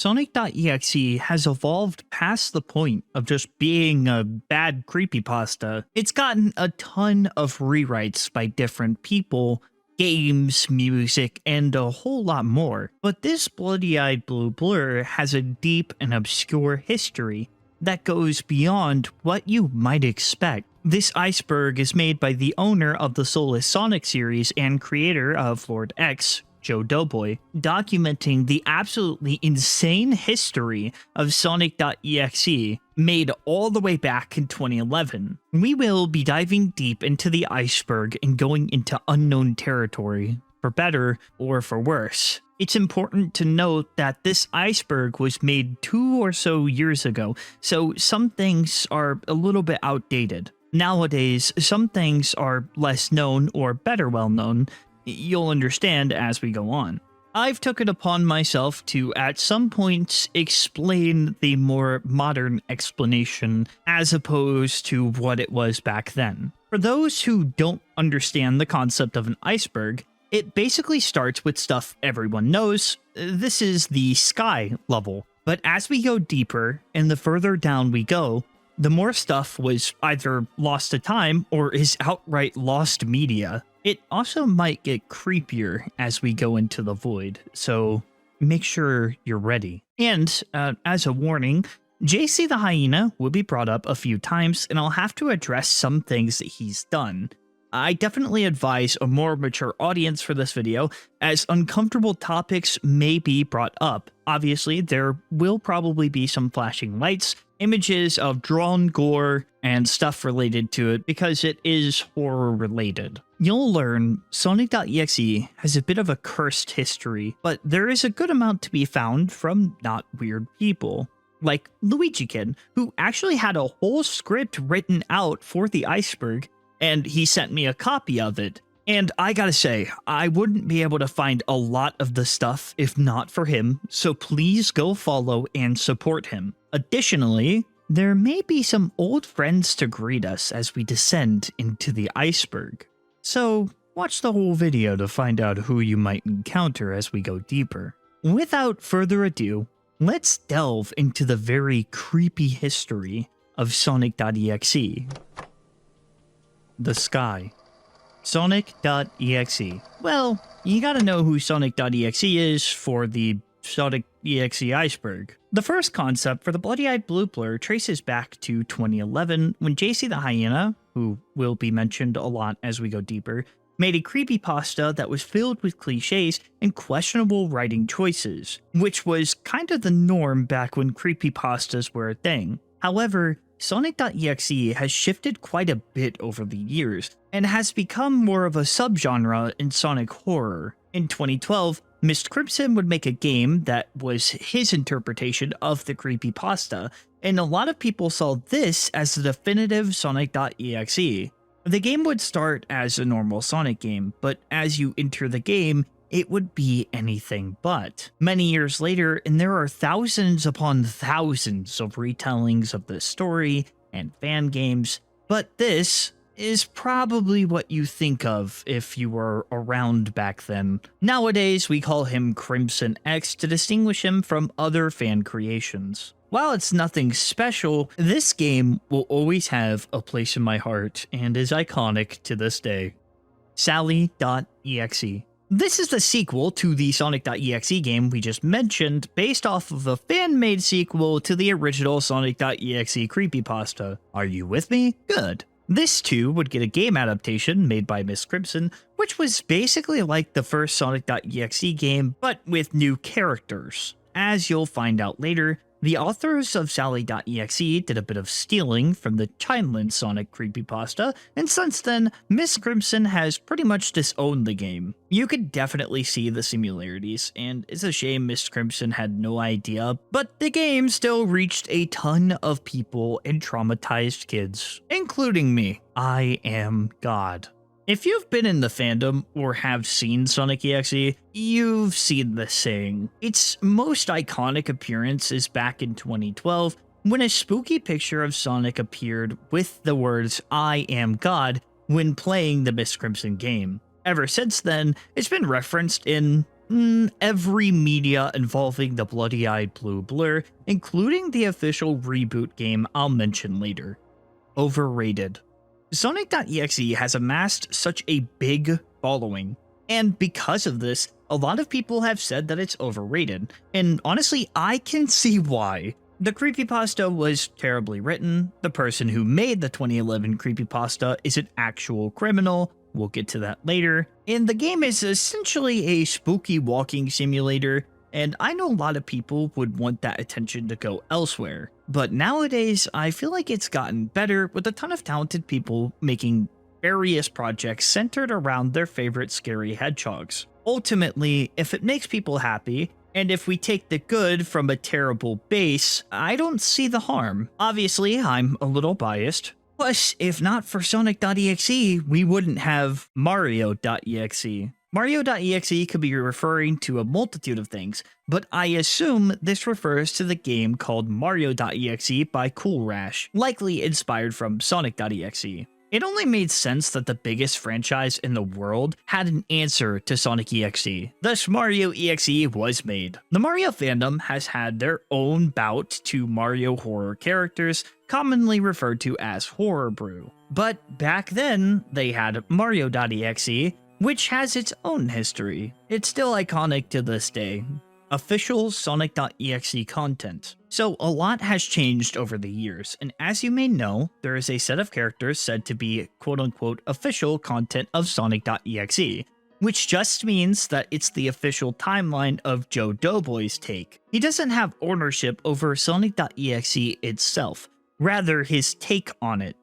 Sonic.exe has evolved past the point of just being a bad creepypasta. It's gotten a ton of rewrites by different people, games, music, and a whole lot more. But this bloody-eyed blue blur has a deep and obscure history that goes beyond what you might expect. This iceberg is made by the owner of the Soulless Sonic series and creator of Lord X, Joe Doughboy, documenting the absolutely insane history of Sonic.exe made all the way back in 2011. We will be diving deep into the iceberg and going into unknown territory, for better or for worse. It's important to note that this iceberg was made 2 or so years ago, so some things are a little bit outdated. Nowadays, some things are less known or better well known. You'll understand as we go on. I've took it upon myself to, at some points, explain the more modern explanation as opposed to what it was back then. For those who don't understand the concept of an iceberg, it basically starts with stuff everyone knows. This is the sky level. But as we go deeper and the further down we go, the more stuff was either lost to time or is outright lost media. It also might get creepier as we go into the void, so make sure you're ready. And as a warning, JC the Hyena will be brought up a few times, and I'll have to address some things that he's done. I definitely advise a more mature audience for this video, as uncomfortable topics may be brought up. Obviously, there will probably be some flashing lights, images of drawn gore, and stuff related to it because it is horror related. You'll learn Sonic.exe has a bit of a cursed history, but there is a good amount to be found from not weird people. Like Luigi Kid, who actually had a whole script written out for the iceberg, and he sent me a copy of it. And I gotta say, I wouldn't be able to find a lot of the stuff if not for him, so please go follow and support him. Additionally, there may be some old friends to greet us as we descend into the iceberg. So watch the whole video to find out who you might encounter as we go deeper. Without further ado, let's delve into the very creepy history of Sonic.exe. The sky. Sonic.exe. Well, you gotta know who Sonic.exe is for the Sonic.exe Iceberg. The first concept for the bloody-eyed blue blur traces back to 2011 when JC the Hyena, who will be mentioned a lot as we go deeper, made a creepypasta that was filled with cliches and questionable writing choices, which was kind of the norm back when creepypastas were a thing. However, Sonic.exe has shifted quite a bit over the years, and has become more of a subgenre in Sonic horror. In 2012, Mist Crimson would make a game that was his interpretation of the creepypasta, and a lot of people saw this as the definitive Sonic.exe. The game would start as a normal Sonic game, but as you enter the game, it would be anything but. Many years later, and there are thousands upon thousands of retellings of this story and fan games, but this is probably what you think of if you were around back then. Nowadays, we call him Crimson X to distinguish him from other fan creations. While it's nothing special, this game will always have a place in my heart and is iconic to this day. Sally.exe. This is the sequel to the Sonic.exe game we just mentioned, based off of a fan-made sequel to the original Sonic.exe creepypasta. Are you with me? Good. This too would get a game adaptation made by Miss Crimson, which was basically like the first Sonic.exe game, but with new characters. As you'll find out later, the authors of Sally.exe did a bit of stealing from the Chineland Sonic creepypasta, and since then, Miss Crimson has pretty much disowned the game. You could definitely see the similarities, and it's a shame Miss Crimson had no idea, but the game still reached a ton of people and traumatized kids, including me. I am God. If you've been in the fandom or have seen Sonic.exe, you've seen this saying. Its most iconic appearance is back in 2012 when a spooky picture of Sonic appeared with the words "I am God" when playing the Miss Crimson game. Ever since then, it's been referenced in every media involving the bloody-eyed blue blur, including the official reboot game I'll mention later. Overrated. Sonic.exe has amassed such a big following, and because of this, a lot of people have said that it's overrated, and honestly, I can see why. The creepypasta was terribly written, the person who made the 2011 creepypasta is an actual criminal, we'll get to that later, and the game is essentially a spooky walking simulator, and I know a lot of people would want that attention to go elsewhere. But nowadays, I feel like it's gotten better with a ton of talented people making various projects centered around their favorite scary hedgehogs. Ultimately, if it makes people happy, and if we take the good from a terrible base, I don't see the harm. Obviously, I'm a little biased. Plus, if not for Sonic.exe, we wouldn't have Mario.exe. Mario.exe could be referring to a multitude of things, but I assume this refers to the game called Mario.exe by Cool Rash, likely inspired from Sonic.exe. It only made sense that the biggest franchise in the world had an answer to Sonic.exe, thus Mario.exe was made. The Mario fandom has had their own bout to Mario horror characters, commonly referred to as Horror Brew. But back then, they had Mario.exe, which has its own history. It's still iconic to this day. Official Sonic.exe content. So a lot has changed over the years, and as you may know, there is a set of characters said to be quote-unquote official content of Sonic.exe, which just means that it's the official timeline of Joe Doughboy's take. He doesn't have ownership over Sonic.exe itself, rather his take on it.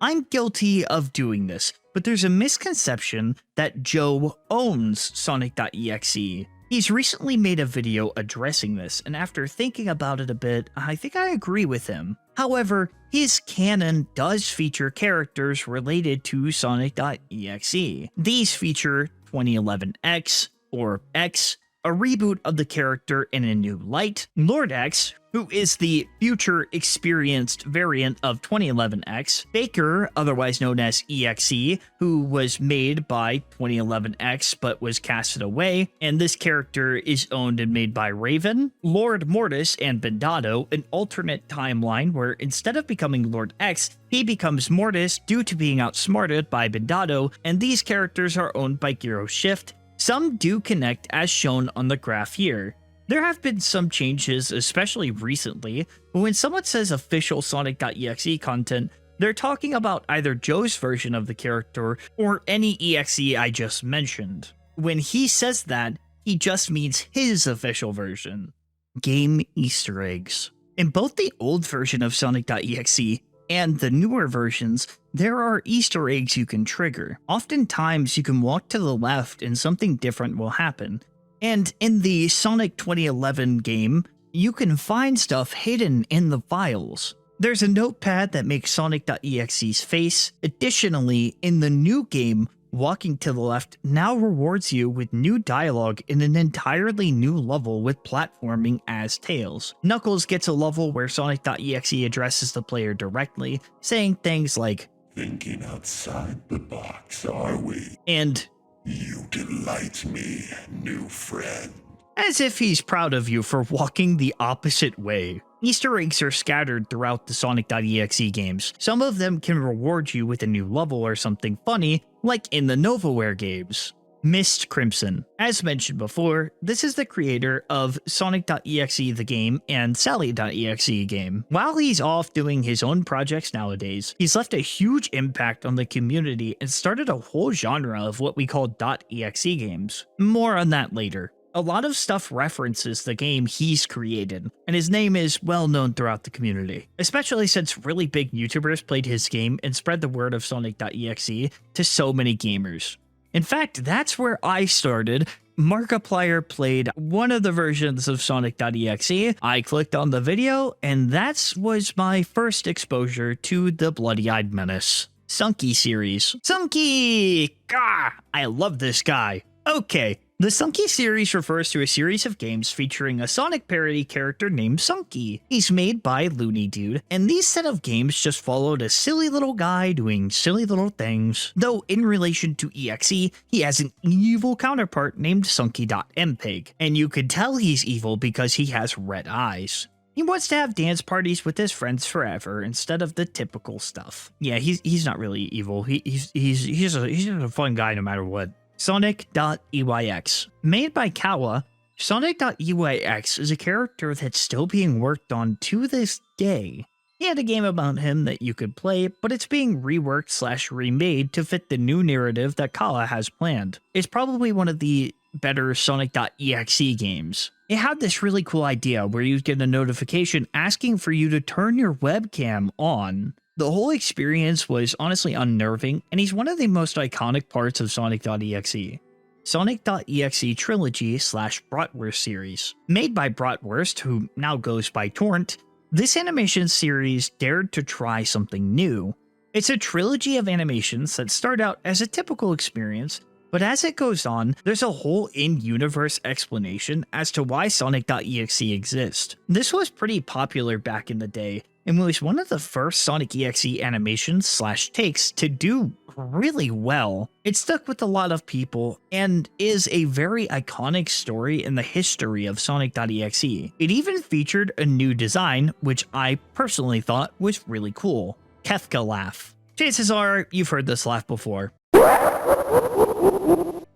I'm guilty of doing this, but there's a misconception that Joe owns Sonic.exe. He's recently made a video addressing this, and after thinking about it a bit, I think I agree with him. However, his canon does feature characters related to Sonic.exe. These feature 2011 EXE, or X, a reboot of the character in a new light, Lord X, who is the future experienced variant of 2011 X, Faker, otherwise known as EXE, who was made by 2011 X but was casted away, and this character is owned and made by Raven, Lord Mortis, and Bendado, an alternate timeline where instead of becoming Lord X, he becomes Mortis due to being outsmarted by Bendado, and these characters are owned by Gyro Shift. Some do connect as shown on the graph here. There have been some changes, especially recently, but when someone says official Sonic.exe content, they're talking about either Joe's version of the character or any EXE I just mentioned. When he says that, he just means his official version. Game Easter eggs. In both the old version of Sonic.exe and the newer versions, there are Easter eggs you can trigger. Oftentimes, you can walk to the left and something different will happen. And in the Sonic 2011 game, you can find stuff hidden in the files. There's a notepad that makes Sonic.exe's face. Additionally, in the new game, walking to the left now rewards you with new dialogue in an entirely new level with platforming as Tails. Knuckles gets a level where Sonic.exe addresses the player directly, saying things like, "Thinking outside the box, are we? And You delight me, new friend." as if he's proud of you for walking the opposite way. Easter eggs are scattered throughout the Sonic.exe games. Some of them can reward you with a new level or something funny, like in the Novaware games. Mist Crimson. As mentioned before, this is the creator of Sonic.exe the game and Sally.exe game. While he's off doing his own projects nowadays, he's left a huge impact on the community and started a whole genre of what we call .exe games. More on that later. A lot of stuff references the game he's created, and his name is well known throughout the community, especially since really big YouTubers played his game and spread the word of Sonic.exe to so many gamers. In fact, that's where I started. Markiplier played one of the versions of Sonic.exe. I clicked on the video, and that was my first exposure to the Bloody-Eyed Menace. Sunky series. Sunky! Gah! I love this guy. Okay, The Sunky series refers to a series of games featuring a Sonic parody character named Sunky. He's made by Looney Dude, and these set of games just followed a silly little guy doing silly little things. Though in relation to EXE, he has an evil counterpart named Sunky.mpeg, and you could tell he's evil because he has red eyes. He wants to have dance parties with his friends forever instead of the typical stuff. Yeah, he's not really evil. He's a fun guy no matter what. Sonic.exe. Made by Kawa, Sonic.exe is a character that's still being worked on to this day. He had a game about him that you could play, but it's being reworked / remade to fit the new narrative that Kawa has planned. It's probably one of the better Sonic.exe games. It had this really cool idea where you'd get a notification asking for you to turn your webcam on. The whole experience was honestly unnerving, and he's one of the most iconic parts of Sonic.exe. Sonic.exe Trilogy / Bratwurst series. Made by Bratwurst, who now goes by Torrent, this animation series dared to try something new. It's a trilogy of animations that start out as a typical experience, but as it goes on, there's a whole in-universe explanation as to why Sonic.exe exists. This was pretty popular back in the day, and was one of the first Sonic.exe animations / takes to do really well. It stuck with a lot of people, and is a very iconic story in the history of Sonic.exe. It even featured a new design, which I personally thought was really cool. Kefka laugh. Chances are you've heard this laugh before.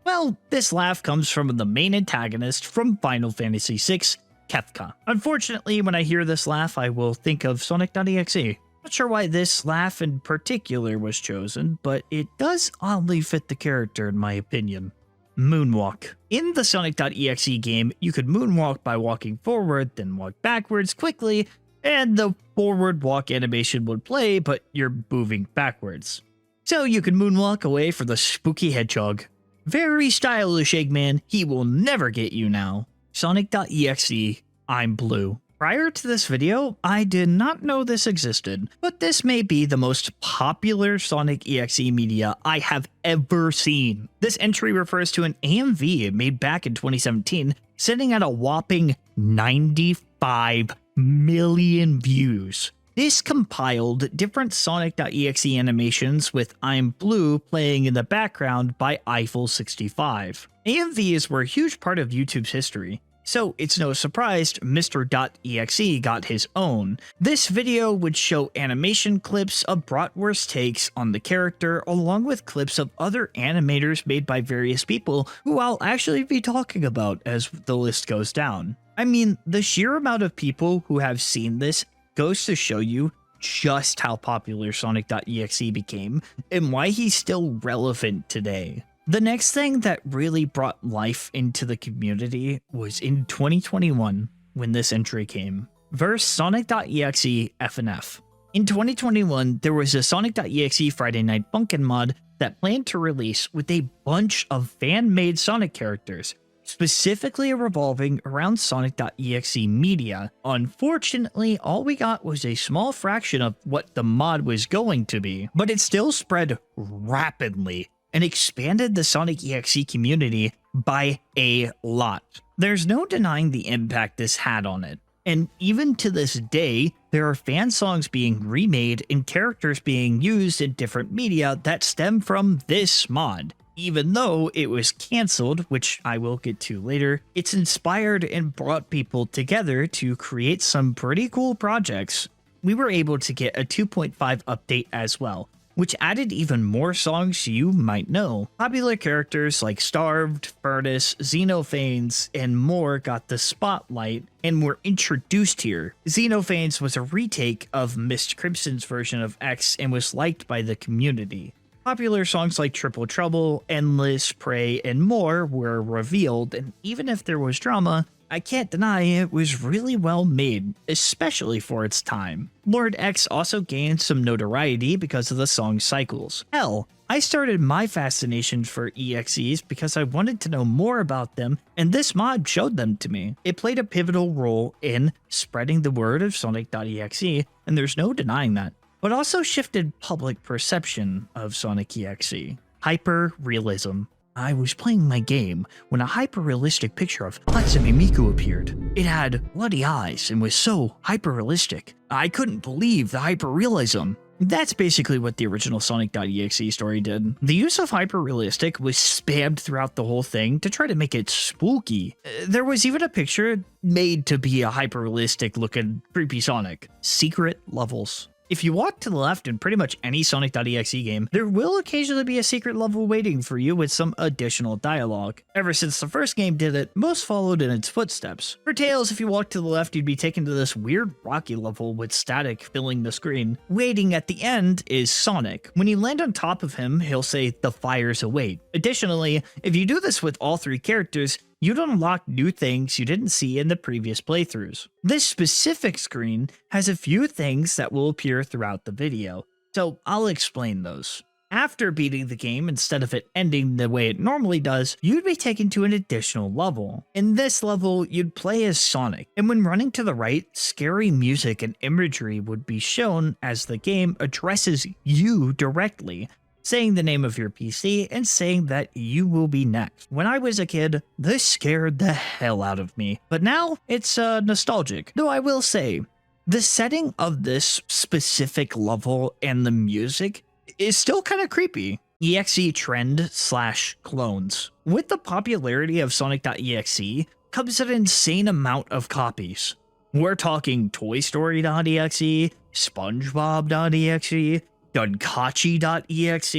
Well, this laugh comes from the main antagonist from Final Fantasy VI, Kefka. Unfortunately, when I hear this laugh, I will think of Sonic.exe. Not sure why this laugh in particular was chosen, but it does oddly fit the character in my opinion. Moonwalk. In the Sonic.exe game, you could moonwalk by walking forward, then walk backwards quickly, and the forward walk animation would play, but you're moving backwards. So you can moonwalk away from the spooky hedgehog. Very stylish, Eggman, he will never get you now. Sonic.exe, I'm blue. Prior to this video, I did not know this existed, but this may be the most popular Sonic.exe media I have ever seen. This entry refers to an AMV made back in 2017, sitting at a whopping 95 million views. This compiled different Sonic.exe animations with I'm Blue playing in the background by Eiffel65. AMVs were a huge part of YouTube's history, so it's no surprise Mr.exe got his own. This video would show animation clips of Bratwurst takes on the character, along with clips of other animators made by various people who I'll actually be talking about as the list goes down. I mean, the sheer amount of people who have seen this goes to show you just how popular Sonic.exe became and why he's still relevant today. The next thing that really brought life into the community was in 2021 when this entry came. Verse Sonic.exe FNF. In 2021, there was a Sonic.exe Friday Night Funkin' mod that planned to release with a bunch of fan-made Sonic characters, specifically revolving around Sonic.exe media. Unfortunately, all we got was a small fraction of what the mod was going to be, but it still spread rapidly and expanded the Sonic.exe community by a lot. There's no denying the impact this had on it, and even to this day, there are fan songs being remade and characters being used in different media that stem from this mod. Even though it was cancelled, which I will get to later, it's inspired and brought people together to create some pretty cool projects. We were able to get a 2.5 update as well, which added even more songs you might know. Popular characters like Starved, Furnace, Xenophanes, and more got the spotlight and were introduced here. Xenophanes was a retake of Mist Crimson's version of X and was liked by the community. Popular songs like Triple Trouble, Endless, Prey, and more were revealed, and even if there was drama, I can't deny it was really well made, especially for its time. Lord X also gained some notoriety because of the song Cycles. Hell, I started my fascination for EXEs because I wanted to know more about them, and this mod showed them to me. It played a pivotal role in spreading the word of Sonic.exe, and there's no denying that, but also shifted public perception of Sonic.exe. Hyper-realism. I was playing my game when a hyper-realistic picture of Hatsune Miku appeared. It had bloody eyes and was so hyper-realistic. I couldn't believe the hyper-realism. That's basically what the original Sonic.exe story did. The use of hyper-realistic was spammed throughout the whole thing to try to make it spooky. There was even a picture made to be a hyper-realistic looking creepy Sonic. Secret levels. If you walk to the left in pretty much any Sonic.exe game, there will occasionally be a secret level waiting for you with some additional dialogue. Ever since the first game did it, most followed in its footsteps. For Tails, if you walk to the left, you'd be taken to this weird rocky level with static filling the screen. Waiting at the end is Sonic. When you land on top of him, he'll say, "The fires await." Additionally, if you do this with all three characters, you'd unlock new things you didn't see in the previous playthroughs. This specific screen has a few things that will appear throughout the video, so I'll explain those. After beating the game, instead of it ending the way it normally does, you'd be taken to an additional level. In this level, you'd play as Sonic, and when running to the right, scary music and imagery would be shown as the game addresses you directly, saying the name of your PC and saying that you will be next. When I was a kid, this scared the hell out of me, but now it's nostalgic. Though I will say, the setting of this specific level and the music is still kind of creepy. EXE trend/clones. With the popularity of Sonic.exe comes an insane amount of copies. We're talking Toy Story.exe, SpongeBob.exe, Dunkachi.exe,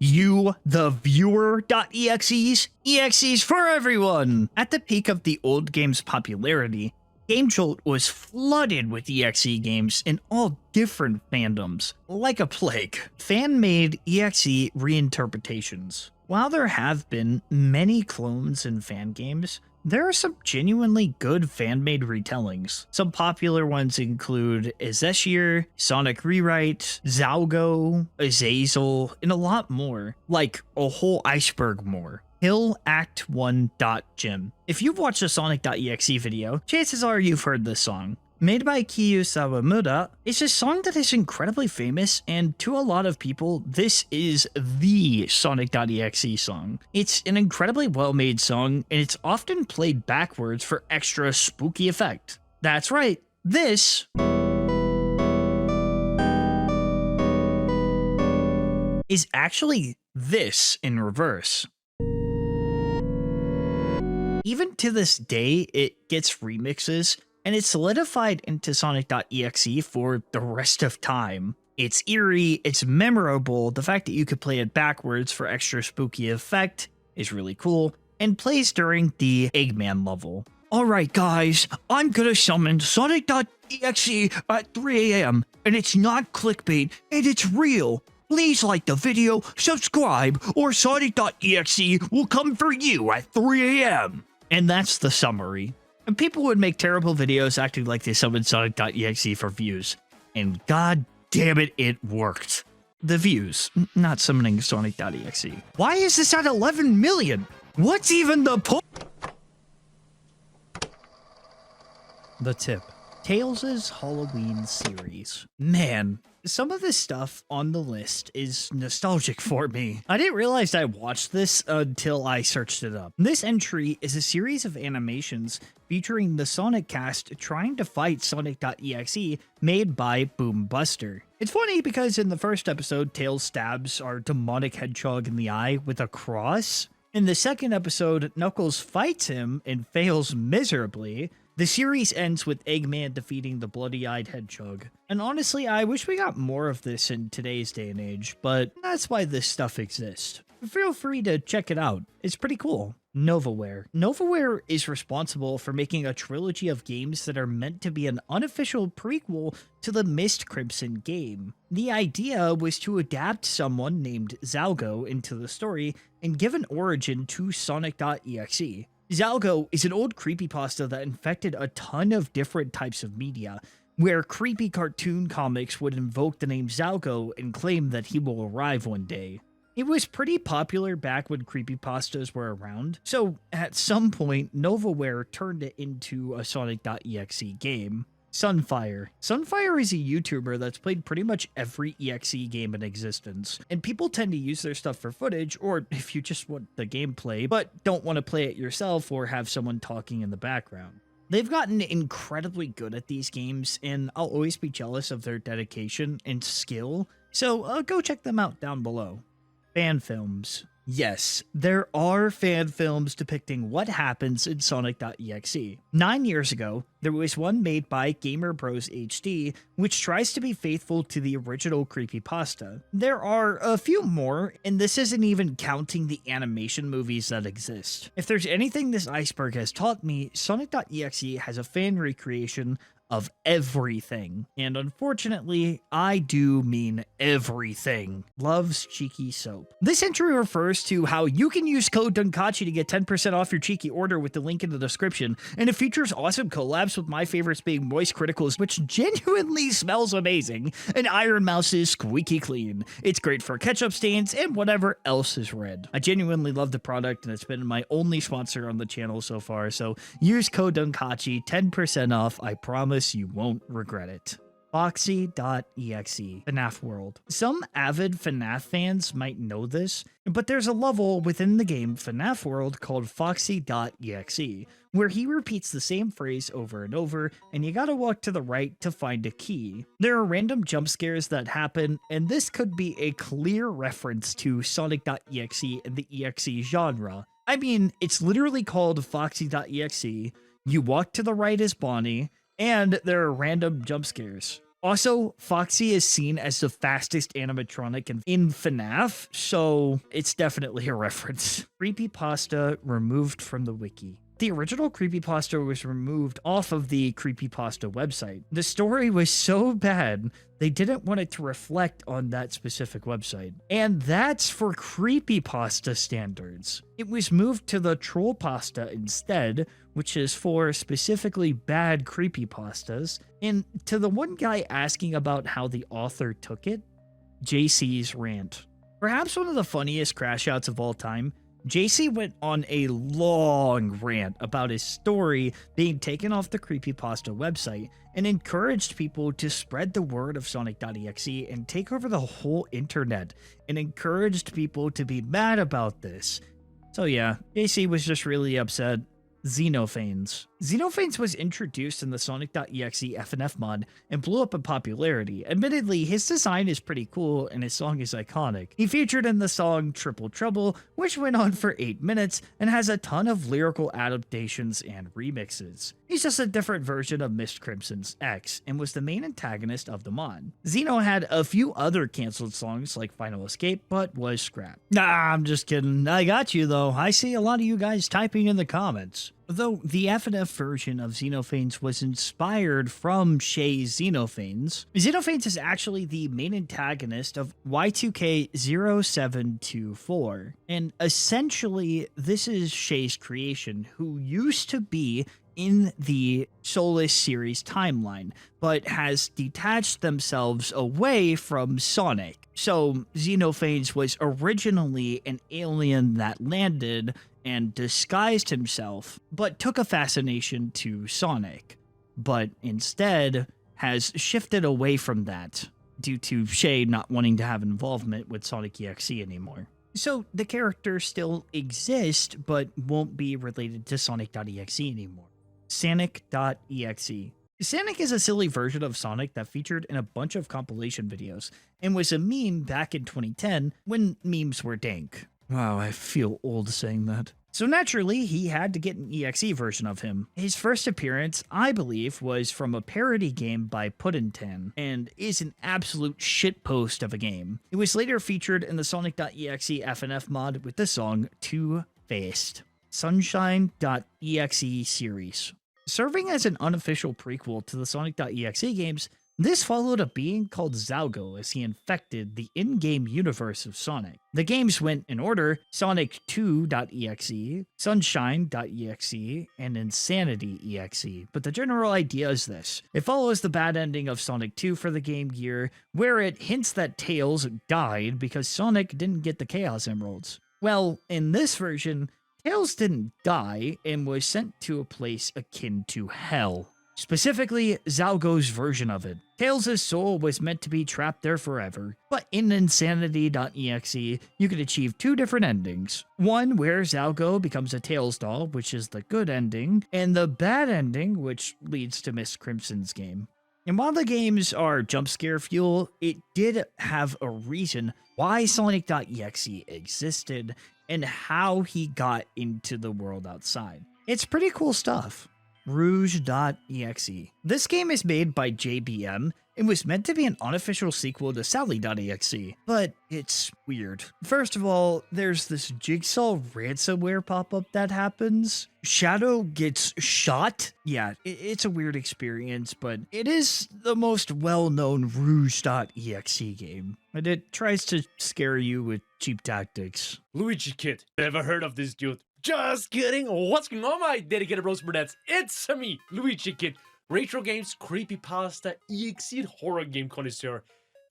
you, the viewer.exes, EXEs for everyone! At the peak of the old game's popularity, GameJolt was flooded with EXE games in all different fandoms, like a plague. Fan-made EXE reinterpretations. While there have been many clones and fan games, there are some genuinely good fan-made retellings. Some popular ones include Ezeshir, Sonic Rewrite, Zalgo, Azazel, and a lot more, like a whole iceberg more. Hill Act 1.Gym. If you've watched a Sonic.exe video, chances are you've heard this song. Made by Kiyu Sawamura, it's a song that is incredibly famous, and to a lot of people, this is the Sonic.exe song. It's an incredibly well-made song, and it's often played backwards for extra spooky effect. That's right, this is actually this in reverse. Even to this day, it gets remixes, and it's solidified into Sonic.exe for the rest of time. It's eerie, it's memorable, the fact that you could play it backwards for extra spooky effect is really cool, and plays during the Eggman level. Alright guys, I'm gonna summon Sonic.exe at 3 AM, and it's not clickbait, and it's real. Please like the video, subscribe, or Sonic.exe will come for you at 3 AM. And that's the summary. And people would make terrible videos acting like they summoned Sonic.exe for views. And god damn it, it worked. The views, not summoning Sonic.exe. Why is this at 11 million? What's even the point? The tip. Tails' Halloween series. Man, some of this stuff on the list is nostalgic for me. I didn't realize I watched this until I searched it up. This entry is a series of animations featuring the Sonic cast trying to fight Sonic.exe made by Boom Buster. It's funny because in the first episode, Tails stabs our demonic hedgehog in the eye with a cross. In the second episode, Knuckles fights him and fails miserably. The series ends with Eggman defeating the bloody-eyed hedgehog. And honestly, I wish we got more of this in today's day and age, but that's why this stuff exists. Feel free to check it out. It's pretty cool. Novaware. Novaware is responsible for making a trilogy of games that are meant to be an unofficial prequel to the Mist Crimson game. The idea was to adapt someone named Zalgo into the story and give an origin to Sonic.exe. Zalgo is an old creepypasta that infected a ton of different types of media, where creepy cartoon comics would invoke the name Zalgo and claim that he will arrive one day. It was pretty popular back when creepypastas were around, so at some point, Novaware turned it into a Sonic.exe game. Sunfire. Sunfire is a YouTuber that's played pretty much every EXE game in existence, and people tend to use their stuff for footage, or if you just want the gameplay, but don't want to play it yourself or have someone talking in the background. They've gotten incredibly good at these games, and I'll always be jealous of their dedication and skill, so go check them out down below. Fan films. Yes, there are fan films depicting what happens in Sonic.exe. 9 years ago, there was one made by Gamer Bros HD, which tries to be faithful to the original creepypasta. There are a few more, and this isn't even counting the animation movies that exist. If there's anything this iceberg has taught me, Sonic.exe has a fan recreation of everything. And unfortunately, I do mean everything. Loves cheeky soap. This entry refers to how you can use code Dunkachi to get 10% off your cheeky order with the link in the description, and it features awesome collabs with my favorites being Moist Criticals, which genuinely smells amazing, and Iron Mouse's Squeaky Clean. It's great for ketchup stains and whatever else is red. I genuinely love the product, and it's been my only sponsor on the channel so far, so use code Dunkachi, 10% off, I promise you won't regret it. Foxy.exe, FNAF World. Some avid FNAF fans might know this, but there's a level within the game FNAF World called Foxy.exe, where he repeats the same phrase over and over, and you gotta walk to the right to find a key. There are random jump scares that happen, and this could be a clear reference to Sonic.exe and the EXE genre. I mean, it's literally called Foxy.exe, you walk to the right as Bonnie, and there are random jump scares. Also, Foxy is seen as the fastest animatronic in FNAF, so it's definitely a reference. Creepypasta removed from the wiki. The original creepypasta was removed off of the creepypasta website. The story was so bad, they didn't want it to reflect on that specific website. And that's for creepypasta standards. It was moved to the trollpasta instead, which is for specifically bad creepypastas. And to the one guy asking about how the author took it, JC's rant. Perhaps one of the funniest crash outs of all time, JC went on a long rant about his story being taken off the creepypasta website and encouraged people to spread the word of Sonic.exe and take over the whole internet, and encouraged people to be mad about this. So yeah, JC was just really upset. Xenophanes. Xenophanes was introduced in the Sonic.exe FNF mod and blew up in popularity. Admittedly, his design is pretty cool and his song is iconic. He featured in the song Triple Trouble, which went on for 8 minutes and has a ton of lyrical adaptations and remixes. He's just a different version of Mist Crimson's X and was the main antagonist of the mod. Xeno had a few other cancelled songs like Final Escape, but was scrapped. Nah, I'm just kidding. I got you though. I see a lot of you guys typing in the comments. Though the FNF version of Xenophanes was inspired from Shay's Xenophanes, Xenophanes is actually the main antagonist of Y2K0724. And essentially, this is Shay's creation, who used to be in the Solus series timeline, but has detached themselves away from Sonic. So Xenophanes was originally an alien that landed and disguised himself, but took a fascination to Sonic, but instead has shifted away from that due to Shay not wanting to have involvement with Sonic.exe anymore. So the character still exists, but won't be related to Sonic.exe anymore. Sonic.exe. Sonic is a silly version of Sonic that featured in a bunch of compilation videos and was a meme back in 2010 when memes were dank. Wow, I feel old saying that. So naturally, he had to get an EXE version of him. His first appearance, I believe, was from a parody game by Puddintan, and is an absolute shitpost of a game. It was later featured in the Sonic.exe FNF mod with the song Two-Faced. Sunshine.exe series. Serving as an unofficial prequel to the Sonic.exe games, this followed a being called Zalgo as he infected the in-game universe of Sonic. The games went in order: Sonic2.exe, Sunshine.exe, and Insanity.exe, but the general idea is this. It follows the bad ending of Sonic 2 for the Game Gear, where it hints that Tails died because Sonic didn't get the Chaos Emeralds. Well, in this version, Tails didn't die and was sent to a place akin to hell. specifically Zalgo's version of it. Tails' soul was meant to be trapped there forever, but in Insanity.exe, you can achieve 2 different endings. One where Zalgo becomes a Tails doll, which is the good ending, and the bad ending, which leads to Miss Crimson's game. And while the games are jump scare fuel, it did have a reason why Sonic.exe existed and how he got into the world outside. It's pretty cool stuff. Rouge.exe. This game is made by JBM and was meant to be an unofficial sequel to Sally.exe, but it's weird. First of all, there's this Jigsaw ransomware pop-up that happens. Shadow gets shot. Yeah, it's a weird experience, but it is the most well-known Rouge.exe game, and it tries to scare you with cheap tactics. Luigi Kid, never heard of this dude. Just kidding. What's going on, my dedicated bros brunettes? It's me, Luigi Kid, retro games, creepypasta, EXE horror game connoisseur.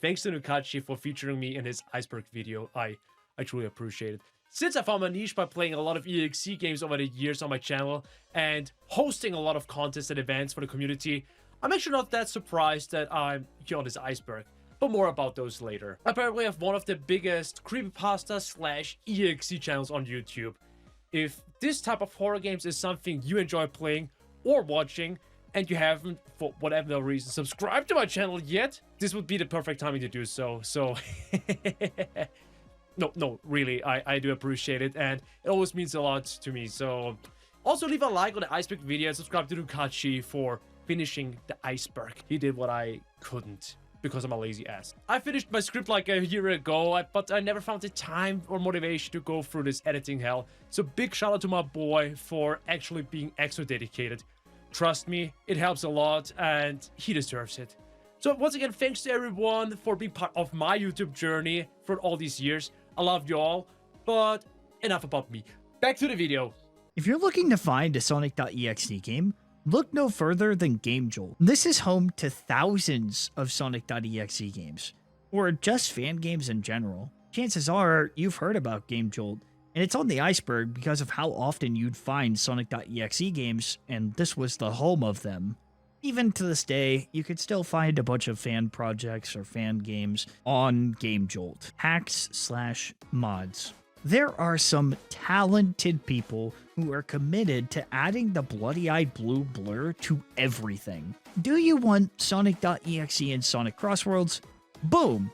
Thanks to Nukachi for featuring me in his Iceberg video. I truly appreciate it. Since I found my niche by playing a lot of EXE games over the years on my channel and hosting a lot of contests and events for the community, I'm actually not that surprised that I'm here on this Iceberg. But more about those later. I apparently have one of the biggest creepypasta/EXE channels on YouTube. If this type of horror games is something you enjoy playing or watching, and you haven't, for whatever reason, subscribed to my channel yet, this would be the perfect timing to do so. No, really, I do appreciate it, and it always means a lot to me. So also leave a like on the Iceberg video and subscribe to Nukachi for finishing the Iceberg. He did what I couldn't, because I'm a lazy ass. I finished my script like a year ago, but I never found the time or motivation to go through this editing hell. So big shout out to my boy for actually being extra dedicated. Trust me, it helps a lot and he deserves it. So once again, thanks to everyone for being part of my YouTube journey for all these years. I love you all, but enough about me. Back to the video. If you're looking to find a Sonic.exe game, look no further than GameJolt. This is home to thousands of Sonic.exe games, or just fan games in general. Chances are you've heard about GameJolt, and it's on the Iceberg because of how often you'd find Sonic.exe games, and this was the home of them. Even to this day, you could still find a bunch of fan projects or fan games on GameJolt. Hacks/mods. There are some talented people who are committed to adding the bloody-eyed blue blur to everything. Do you want Sonic.exe in Sonic Crossworlds? Boom!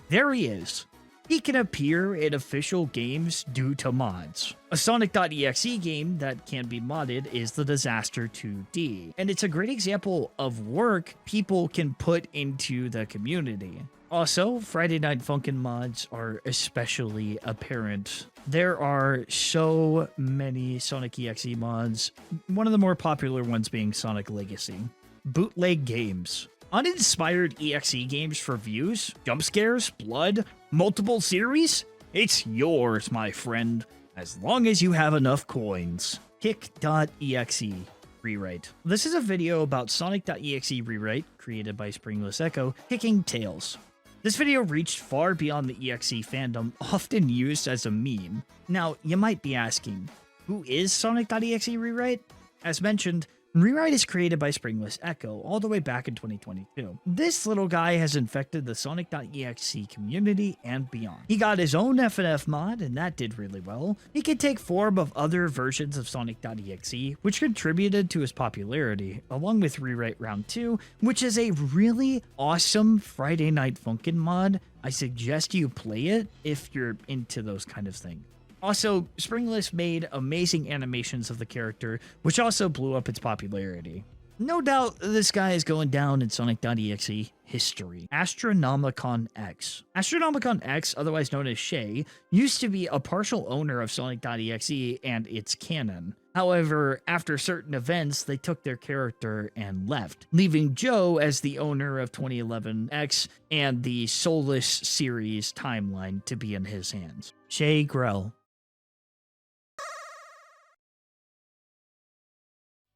There he is. He can appear in official games due to mods. A Sonic.exe game that can be modded is the Disaster 2D, and it's a great example of work people can put into the community. Also, Friday Night Funkin' mods are especially apparent. There are so many Sonic.exe mods, one of the more popular ones being Sonic Legacy. Bootleg games. Uninspired EXE games for views, jump scares, blood, multiple series? It's yours, my friend, as long as you have enough coins. Kick.exe rewrite. This is a video about Sonic.exe rewrite, created by Springless Echo, kicking Tails. This video reached far beyond the EXE fandom, often used as a meme. Now, you might be asking, who is Sonic.exe rewrite? As mentioned, Rewrite is created by Springless Echo all the way back in 2022. This little guy has infected the Sonic.exe community and beyond. He got his own FNF mod, and that did really well. He could take form of other versions of Sonic.exe, which contributed to his popularity, along with Rewrite Round 2, which is a really awesome Friday Night Funkin' mod. I suggest you play it if you're into those kind of things. Also, Springless made amazing animations of the character, which also blew up its popularity. No doubt this guy is going down in Sonic.exe history. Astronomicon X. Astronomicon X, otherwise known as Shay, used to be a partial owner of Sonic.exe and its canon. However, after certain events, they took their character and left, leaving Joe as the owner of 2011 X and the Soulless series timeline to be in his hands. Shay Grell.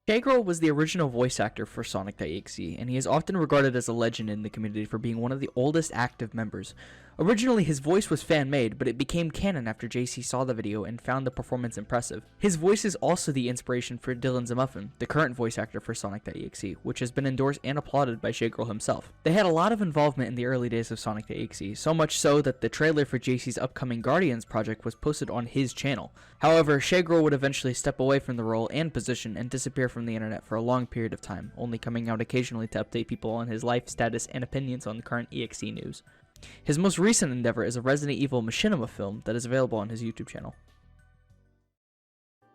Shagirl was the original voice actor for Sonic.exe, and he is often regarded as a legend in the community for being one of the oldest active members. Originally, his voice was fan-made, but it became canon after JC saw the video and found the performance impressive. His voice is also the inspiration for Dylan Zamuffin, the current voice actor for Sonic.exe, which has been endorsed and applauded by Shagirl himself. They had a lot of involvement in the early days of Sonic.exe, so much so that the trailer for JC's upcoming Guardians project was posted on his channel. However, Shagirl would eventually step away from the role and position and disappear from the internet for a long period of time, only coming out occasionally to update people on his life status and opinions on the current EXE news. His most recent endeavor is a Resident Evil Machinima film that is available on his YouTube channel.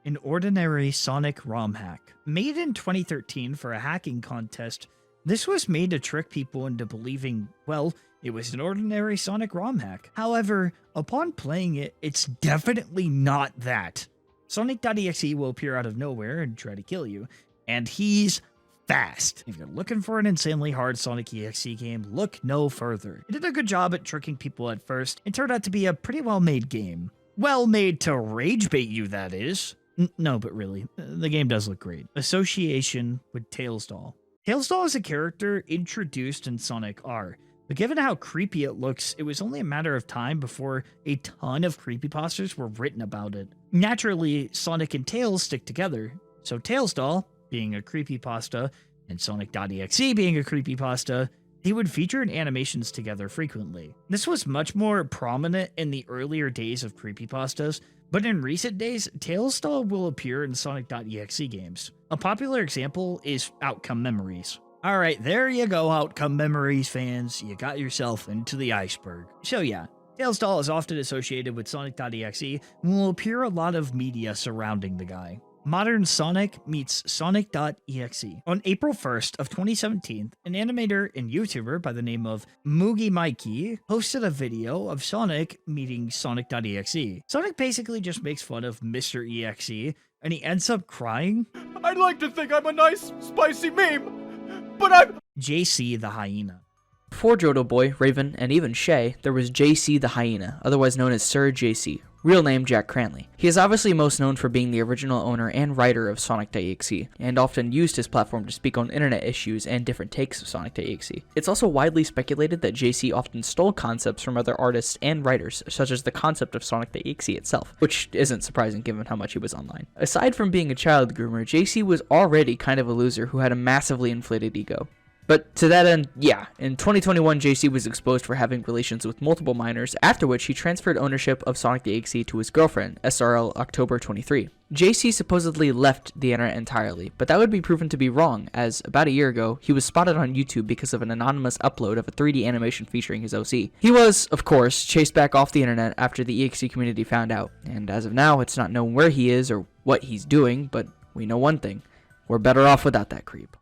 An ordinary Sonic ROM hack. Made in 2013 for a hacking contest, this was made to trick people into believing, well, it was an ordinary Sonic ROM hack. However, upon playing it, it's definitely not that. Sonic.exe will appear out of nowhere and try to kill you, and he's fast. If you're looking for an insanely hard Sonic.exe game, look no further. It did a good job at tricking people at first, and turned out to be a pretty well-made game. Well made to rage bait you, that is. No, but really, the game does look great. Association with Tailsdoll. Tailsdoll is a character introduced in Sonic R, but given how creepy it looks, it was only a matter of time before a ton of creepypastas were written about it. Naturally, Sonic and Tails stick together, so Tailsdoll, being a creepypasta, and Sonic.exe being a creepypasta, they would feature in animations together frequently. This was much more prominent in the earlier days of creepypastas, but in recent days, Tailsdoll will appear in Sonic.exe games. A popular example is Outcome Memories. Alright, there you go, Outcome Memories fans, you got yourself into the iceberg. So yeah, Tailsdoll is often associated with Sonic.exe and will appear a lot of media surrounding the guy. Modern Sonic meets Sonic.exe. On April 1st of 2017, an animator and YouTuber by the name of Moogie Mikey posted a video of Sonic meeting Sonic.exe. Sonic basically just makes fun of Mr. EXE, and he ends up crying. I'd like to think I'm a nice, spicy meme, but I'm JC the Hyena. Before Jodo Boy, Raven, and even Shay, there was JC the Hyena, otherwise known as Sir JC, real name Jack Cranley. He is obviously most known for being the original owner and writer of Sonic.exe, and often used his platform to speak on internet issues and different takes of Sonic.exe. It's also widely speculated that JC often stole concepts from other artists and writers, such as the concept of Sonic.exe itself, which isn't surprising given how much he was online. Aside from being a child groomer, JC was already kind of a loser who had a massively inflated ego. But to that end, yeah, in 2021, JC was exposed for having relations with multiple minors, after which he transferred ownership of Sonic.exe to his girlfriend, SRL October 23. JC supposedly left the internet entirely, but that would be proven to be wrong, as about a year ago, he was spotted on YouTube because of an anonymous upload of a 3D animation featuring his OC. He was, of course, chased back off the internet after the EXE community found out, and as of now, it's not known where he is or what he's doing, but we know one thing, we're better off without that creep.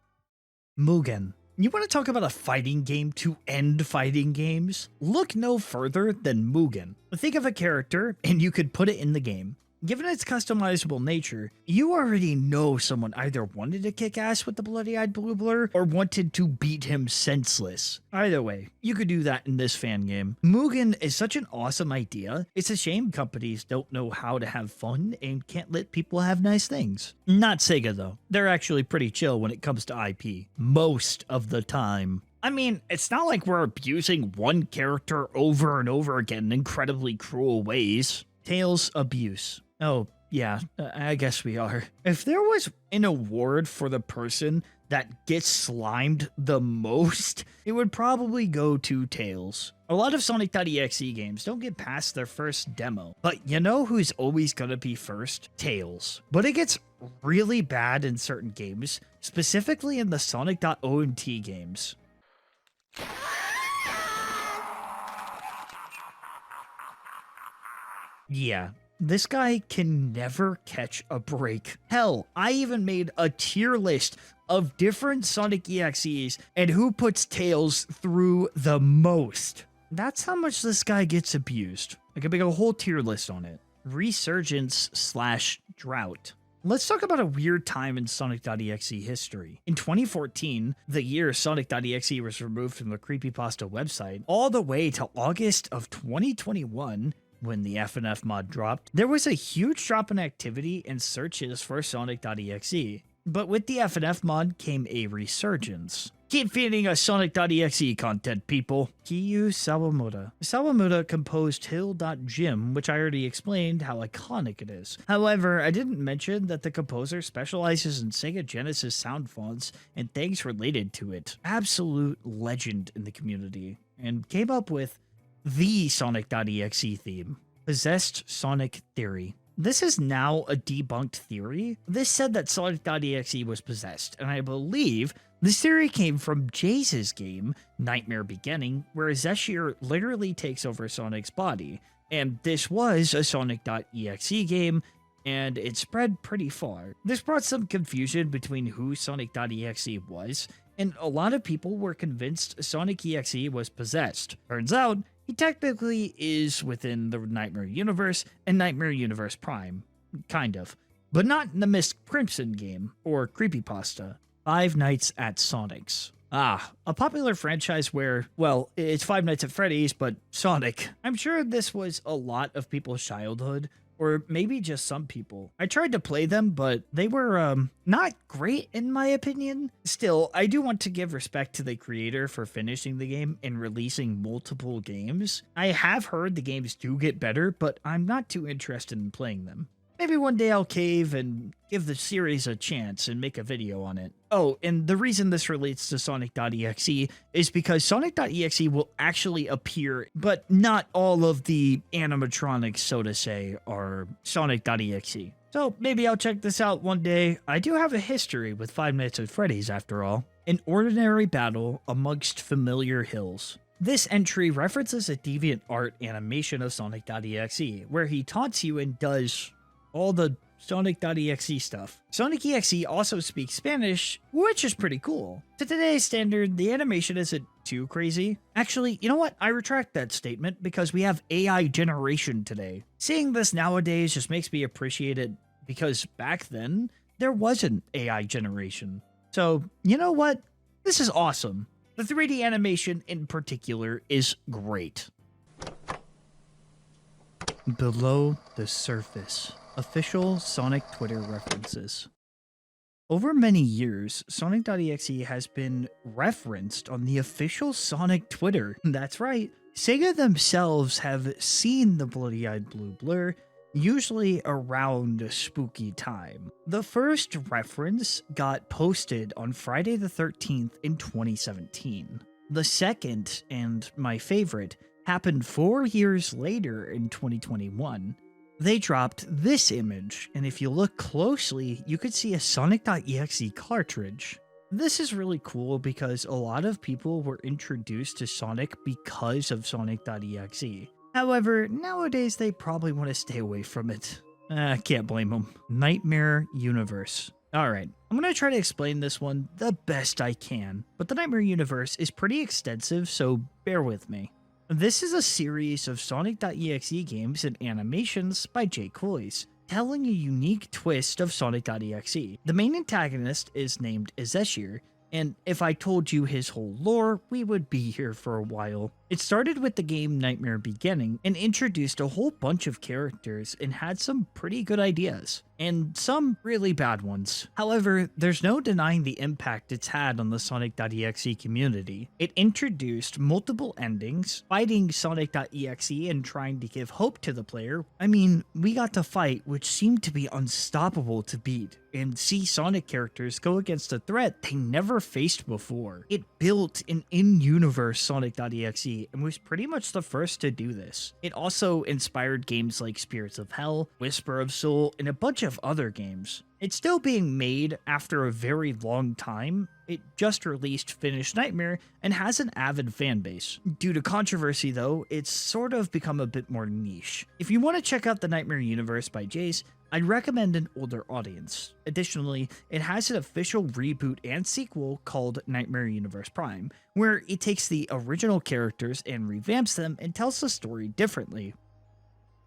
Mugen. You want to talk about a fighting game to end fighting games? Look no further than Mugen. Think of a character, and you could put it in the game. Given its customizable nature, you already know someone either wanted to kick ass with the bloody-eyed blue blur, or wanted to beat him senseless. Either way, you could do that in this fan game. Mugen is such an awesome idea, it's a shame companies don't know how to have fun and can't let people have nice things. Not Sega though, they're actually pretty chill when it comes to IP, most of the time. I mean, it's not like we're abusing one character over and over again in incredibly cruel ways. Tails abuse. Oh, yeah, I guess we are. If there was an award for the person that gets slimed the most, it would probably go to Tails. A lot of Sonic.exe games don't get past their first demo, but you know who's always gonna be first? Tails. But it gets really bad in certain games, specifically in the sonic.omt games. Yeah, this guy can never catch a break. Hell, I even made a tier list of different Sonic EXEs and who puts Tails through the most. That's how much this guy gets abused. I could make a whole tier list on it. Resurgence/drought. Let's talk about a weird time in Sonic.exe history. In 2014, the year Sonic.exe was removed from the Creepypasta website, all the way to August of 2021, when the FNF mod dropped, there was a huge drop in activity and searches for Sonic.exe. But with the FNF mod came a resurgence. Keep feeding us sonic.exe content, people. Kiyu Sawamura. Sawamura composed Hill.Gym, which I already explained how iconic it is. However, I didn't mention that the composer specializes in Sega Genesis sound fonts and things related to it. Absolute legend in the community, and came up with the sonic.exe theme, Possessed Sonic Theory. This is now a debunked theory. This said that sonic.exe was possessed, and I believe this theory came from Jace's game, Nightmare Beginning, where Zeshir literally takes over Sonic's body. And this was a sonic.exe game, and it spread pretty far. This brought some confusion between who sonic.exe was, and a lot of people were convinced Sonic.exe was possessed. Turns out, he technically is within the Nightmare Universe and Nightmare Universe Prime. Kind of. But not in the Miss Crimson game, or Creepypasta. Five Nights at Sonic's. A popular franchise where, well, it's Five Nights at Freddy's, but Sonic. I'm sure this was a lot of people's childhood, or maybe just some people. I tried to play them, but they were, not great in my opinion. Still, I do want to give respect to the creator for finishing the game and releasing multiple games. I have heard the games do get better, but I'm not too interested in playing them. Maybe one day I'll cave and give the series a chance and make a video on it. Oh, and the reason this relates to Sonic.exe is because Sonic.exe will actually appear, but not all of the animatronics, so to say, are Sonic.exe. So maybe I'll check this out one day. I do have a history with Five Nights at Freddy's after all. An ordinary battle amongst familiar hills. This entry references a deviant art animation of Sonic.exe, where he taunts you and does all the Sonic.exe stuff. Sonic.exe also speaks Spanish, which is pretty cool. To today's standard, the animation isn't too crazy. Actually, you know what? I retract that statement because we have AI generation today. Seeing this nowadays just makes me appreciate it because back then, there wasn't AI generation. So, you know what? This is awesome. The 3D animation in particular is great. Below the surface. Official Sonic Twitter references. Over many years, Sonic.exe has been referenced on the official Sonic Twitter. That's right, Sega themselves have seen the bloody-eyed blue blur, usually around a spooky time. The first reference got posted on Friday the 13th in 2017. The second, and my favorite, happened 4 years later in 2021. They dropped this image, and if you look closely, you could see a Sonic.exe cartridge. This is really cool because a lot of people were introduced to Sonic because of Sonic.exe. However, nowadays they probably want to stay away from it. Can't blame them. Nightmare Universe. Alright, I'm going to try to explain this one the best I can, but the Nightmare Universe is pretty extensive, so bear with me. This is a series of Sonic.exe games and animations by Jay Kois, telling a unique twist of Sonic.exe. The main antagonist is named Zeshir, and if I told you his whole lore, we would be here for a while. It started with the game Nightmare Beginning and introduced a whole bunch of characters and had some pretty good ideas, and some really bad ones. However, there's no denying the impact it's had on the Sonic.exe community. It introduced multiple endings, fighting Sonic.exe and trying to give hope to the player. I mean, we got to fight which seemed to be unstoppable to beat, and see Sonic characters go against a threat they never faced before. It built an in-universe Sonic.exe and was pretty much the first to do this. It also inspired games like Spirits of Hell, Whisper of Soul, and a bunch of other games. It's still being made after a very long time. It just released Finished Nightmare and has an avid fan base. Due to controversy though, it's sort of become a bit more niche. If you want to check out the Nightmare Universe by Jace, I'd recommend an older audience. Additionally, it has an official reboot and sequel called Nightmare Universe Prime, where it takes the original characters and revamps them and tells the story differently.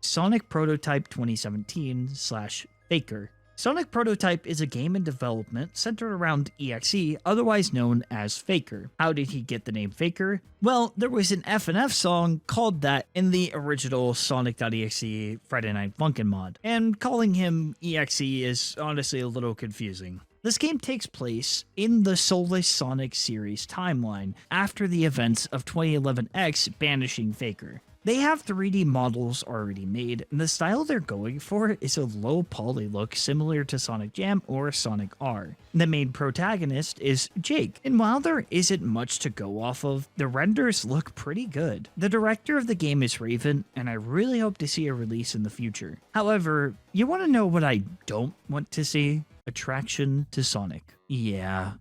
Sonic Prototype 2017/Faker. Sonic Prototype is a game in development centered around EXE, otherwise known as Faker. How did he get the name Faker? Well, there was an FNF song called that in the original Sonic.exe Friday Night Funkin' mod, and calling him EXE is honestly a little confusing. This game takes place in the soulless Sonic series timeline after the events of 2011X Banishing Faker. They have 3D models already made, and the style they're going for is a low poly look similar to Sonic Jam or Sonic R. The main protagonist is Jake, and while there isn't much to go off of, the renders look pretty good. The director of the game is Raven, and I really hope to see a release in the future. However, you want to know what I don't want to see? Attraction to Sonic. Yeah.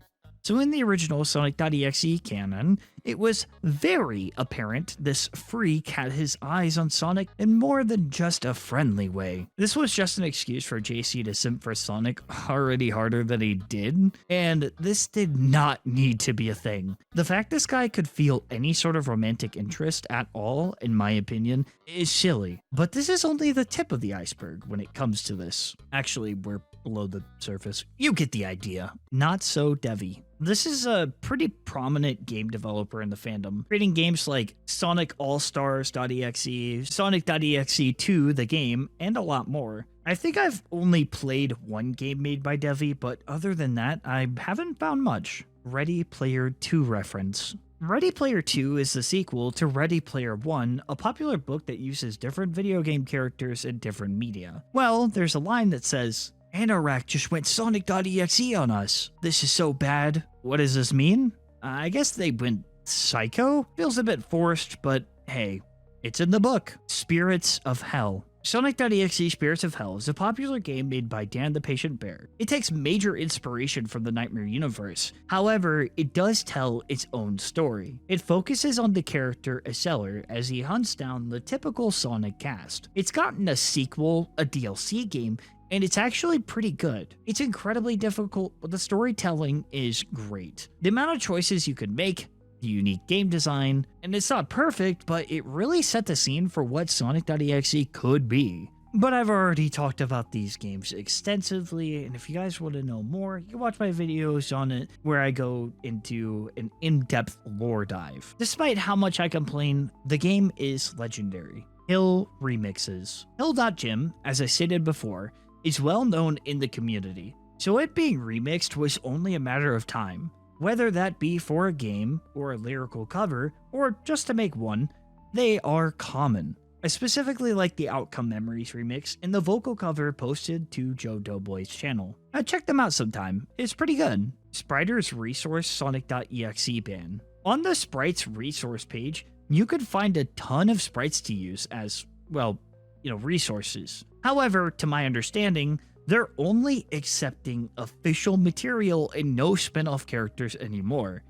So in the original Sonic.exe canon, it was very apparent this freak had his eyes on Sonic in more than just a friendly way. This was just an excuse for JC to simp for Sonic already harder than he did, and this did not need to be a thing. The fact this guy could feel any sort of romantic interest at all, in my opinion, is silly. But this is only the tip of the iceberg when it comes to this. Actually, we're below the surface. You get the idea. Not so Devi. This is a pretty prominent game developer in the fandom, creating games like Sonic All-Stars.exe, Sonic.exe 2, the game, and a lot more. I think I've only played one game made by Devi, but other than that, I haven't found much. Ready Player 2 reference. Ready Player 2 is the sequel to Ready Player 1, a popular book that uses different video game characters in different media. Well, there's a line that says, Anorak just went sonic.exe on us. This is so bad. What does this mean? I guess they went psycho? Feels a bit forced, but hey, it's in the book. Spirits of Hell. Sonic.exe Spirits of Hell is a popular game made by Dan the Patient Bear. It takes major inspiration from the Nightmare universe. However, it does tell its own story. It focuses on the character Aceler as he hunts down the typical Sonic cast. It's gotten a sequel, a DLC game, and it's actually pretty good. It's incredibly difficult, but the storytelling is great. The amount of choices you can make, the unique game design, and it's not perfect, but it really set the scene for what Sonic.exe could be. But I've already talked about these games extensively, and if you guys want to know more, you can watch my videos on it where I go into an in-depth lore dive. Despite how much I complain, the game is legendary. Hill remixes. Hill.gym, as I stated before, is well known in the community, so it being remixed was only a matter of time. Whether that be for a game, or a lyrical cover, or just to make one, they are common. I specifically like the Outcome Memories remix and the vocal cover posted to Joe Doughboy's channel. Check them out sometime, it's pretty good. Spriter's Resource Sonic.exe ban. On the Sprites resource page, you could find a ton of sprites to use as, well, resources. However, to my understanding, they're only accepting official material and no spin-off characters anymore.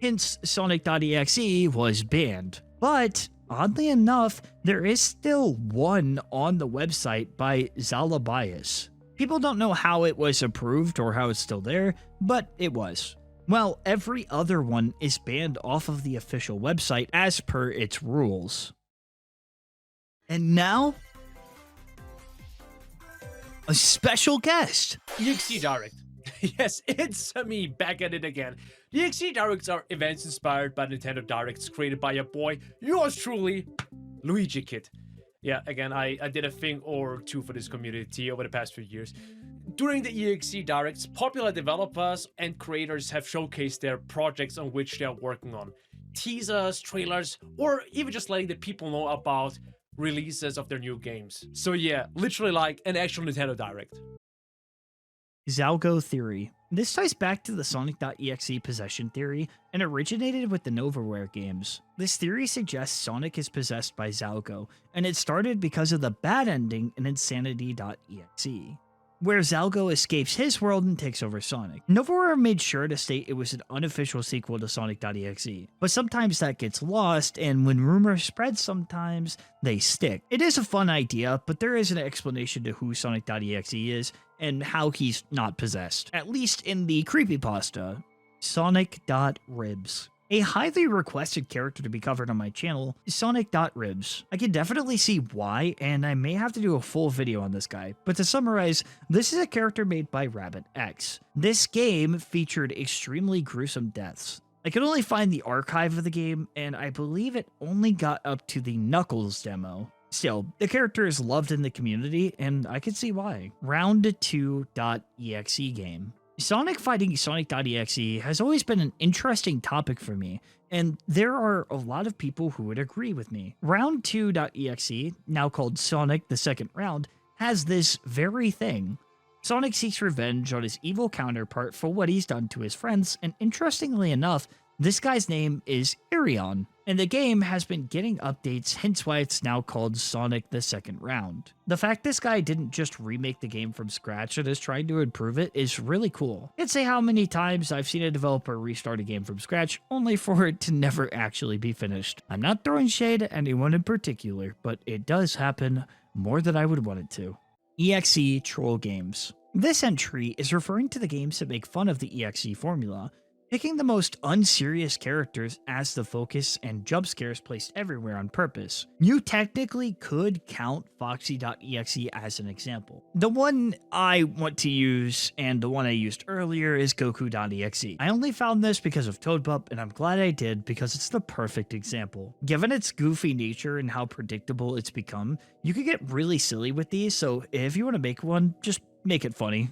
Hence, Sonic.exe was banned. But, oddly enough, there is still one on the website by Zalabias. People don't know how it was approved or how it's still there, but it was. Well, every other one is banned off of the official website as per its rules. And now, a special guest. EXE Direct. Yes, it's me back at it again. The EXE Directs are events inspired by Nintendo Directs created by your boy, yours truly, Luigi Kid. Yeah, again, I did a thing or two for this community over the past few years. During the EXE Directs, popular developers and creators have showcased their projects on which they are working on. Teasers, trailers, or even just letting the people know about releases of their new games. So yeah, literally like an actual Nintendo Direct. Zalgo Theory. This ties back to the Sonic.exe possession theory and originated with the Novaware games. This theory suggests Sonic is possessed by Zalgo, and it started because of the bad ending in Insanity.exe, where Zalgo escapes his world and takes over Sonic. Novaware made sure to state it was an unofficial sequel to Sonic.exe, but sometimes that gets lost, and when rumors spread sometimes, they stick. It is a fun idea, but there is an explanation to who Sonic.exe is, and how he's not possessed, at least in the creepypasta. Sonic.ribs. A highly requested character to be covered on my channel is Sonic.ribs. I can definitely see why, and I may have to do a full video on this guy, but to summarize, this is a character made by Rabbit X. This game featured extremely gruesome deaths. I could only find the archive of the game, and I believe it only got up to the Knuckles demo. Still, the character is loved in the community, and I can see why. Round2.exe game. Sonic fighting Sonic.exe has always been an interesting topic for me, and there are a lot of people who would agree with me. Round 2.exe, now called Sonic the Second Round, has this very thing. Sonic seeks revenge on his evil counterpart for what he's done to his friends, and interestingly enough, this guy's name is Irion, and the game has been getting updates, hence why it's now called Sonic the Second Round. The fact this guy didn't just remake the game from scratch and is trying to improve it is really cool. Can't say how many times I've seen a developer restart a game from scratch, only for it to never actually be finished. I'm not throwing shade at anyone in particular, but it does happen more than I would want it to. EXE Troll Games. This entry is referring to the games that make fun of the EXE formula, picking the most unserious characters as the focus and jump scares placed everywhere on purpose. You technically could count Foxy.exe as an example. The one I want to use, and the one I used earlier, is Goku.exe. I only found this because of Toadbump, and I'm glad I did because it's the perfect example. Given its goofy nature and how predictable it's become, you could get really silly with these, so if you want to make one, just make it funny.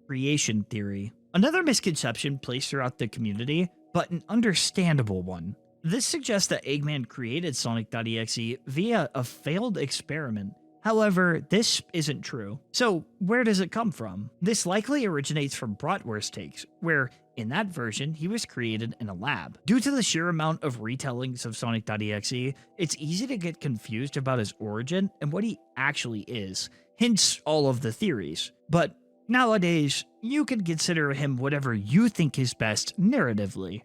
Creation theory. Another misconception placed throughout the community, but an understandable one. This suggests that Eggman created Sonic.exe via a failed experiment. However, this isn't true. So where does it come from? This likely originates from Bratwurst takes, where in that version, he was created in a lab. Due to the sheer amount of retellings of Sonic.exe, it's easy to get confused about his origin and what he actually is, hence all of the theories. But nowadays, you can consider him whatever you think is best narratively.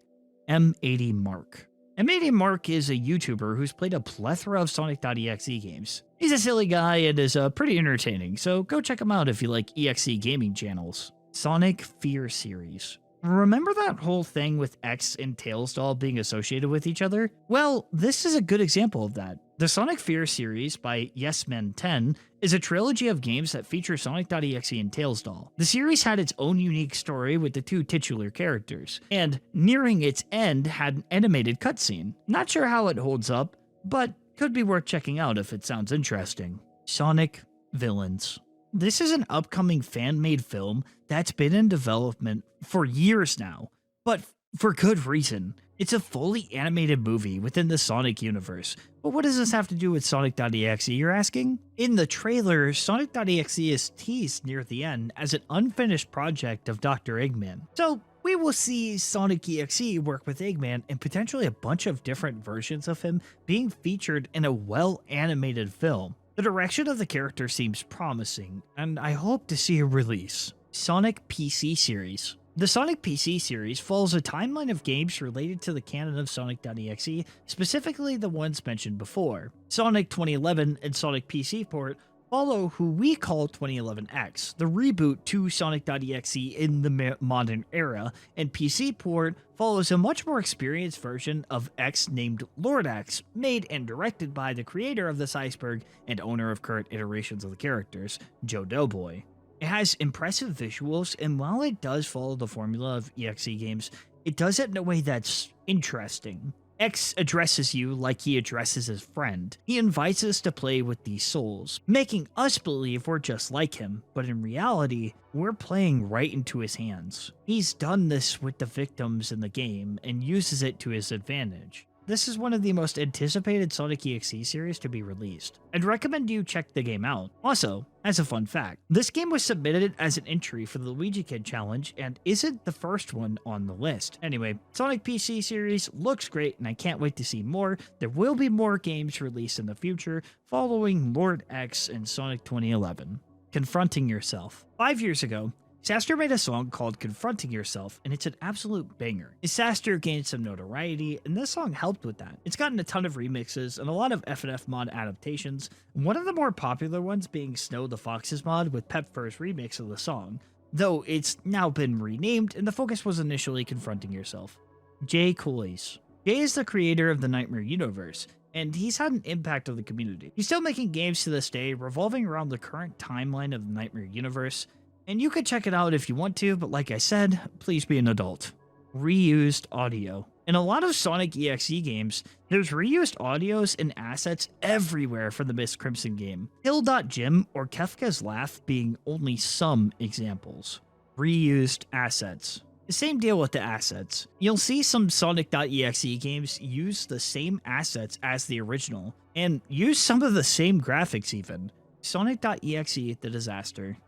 M80 Mark. M80 Mark is a YouTuber who's played a plethora of Sonic.exe games. He's a silly guy and is pretty entertaining, so go check him out if you like EXE gaming channels. Sonic Fear Series. Remember that whole thing with X and Tails doll being associated with each other? Well, this is a good example of that. The Sonic Fear series by YesMen10 is a trilogy of games that feature Sonic.exe and Tails doll. The series had its own unique story with the two titular characters, and nearing its end had an animated cutscene. Not sure how it holds up, but could be worth checking out if it sounds interesting. Sonic Villains. This is an upcoming fan-made film that's been in development for years now, but for good reason. It's a fully animated movie within the Sonic universe. But what does this have to do with Sonic.exe, you're asking? In the trailer, Sonic.exe is teased near the end as an unfinished project of Dr. Eggman. So we will see Sonic.exe work with Eggman and potentially a bunch of different versions of him being featured in a well-animated film. The direction of the character seems promising, and I hope to see a release. Sonic PC Series. The Sonic PC series follows a timeline of games related to the canon of Sonic.exe, specifically the ones mentioned before. Sonic 2011 and Sonic PC port follow who we call 2011X, the reboot to Sonic.exe in the modern era, and PC port follows a much more experienced version of X named Lord X, made and directed by the creator of this iceberg and owner of current iterations of the characters, Joe Doughboy. It has impressive visuals, and while it does follow the formula of EXE games, it does it in a way that's interesting. X addresses you like he addresses his friend. He invites us to play with these souls, making us believe we're just like him, but in reality, we're playing right into his hands. He's done this with the victims in the game and uses it to his advantage. This is one of the most anticipated Sonic.exe series to be released. I'd recommend you check the game out. Also, as a fun fact, this game was submitted as an entry for the Luigi Kid Challenge and isn't the first one on the list. Anyway, Sonic PC series looks great and I can't wait to see more. There will be more games released in the future following Lord X and Sonic 2011. Confronting Yourself. 5 years ago, Saster made a song called Confronting Yourself, and it's an absolute banger. Saster gained some notoriety, and this song helped with that. It's gotten a ton of remixes and a lot of FNF mod adaptations, one of the more popular ones being Snow the Fox's mod with Pepfur's remix of the song, though it's now been renamed, and the focus was initially Confronting Yourself. Jay Coys. Jay is the creator of the Nightmare universe, and he's had an impact on the community. He's still making games to this day revolving around the current timeline of the Nightmare universe, and you could check it out if you want to, but like I said, please be an adult. Reused audio. In a lot of Sonic.exe games, there's reused audios and assets everywhere for the Miss Crimson game. Hill.Gym or Kefka's Laugh being only some examples. reused assets. Same deal with the assets. You'll see some Sonic.exe games use the same assets as the original, and use some of the same graphics even. Sonic.exe The Disaster.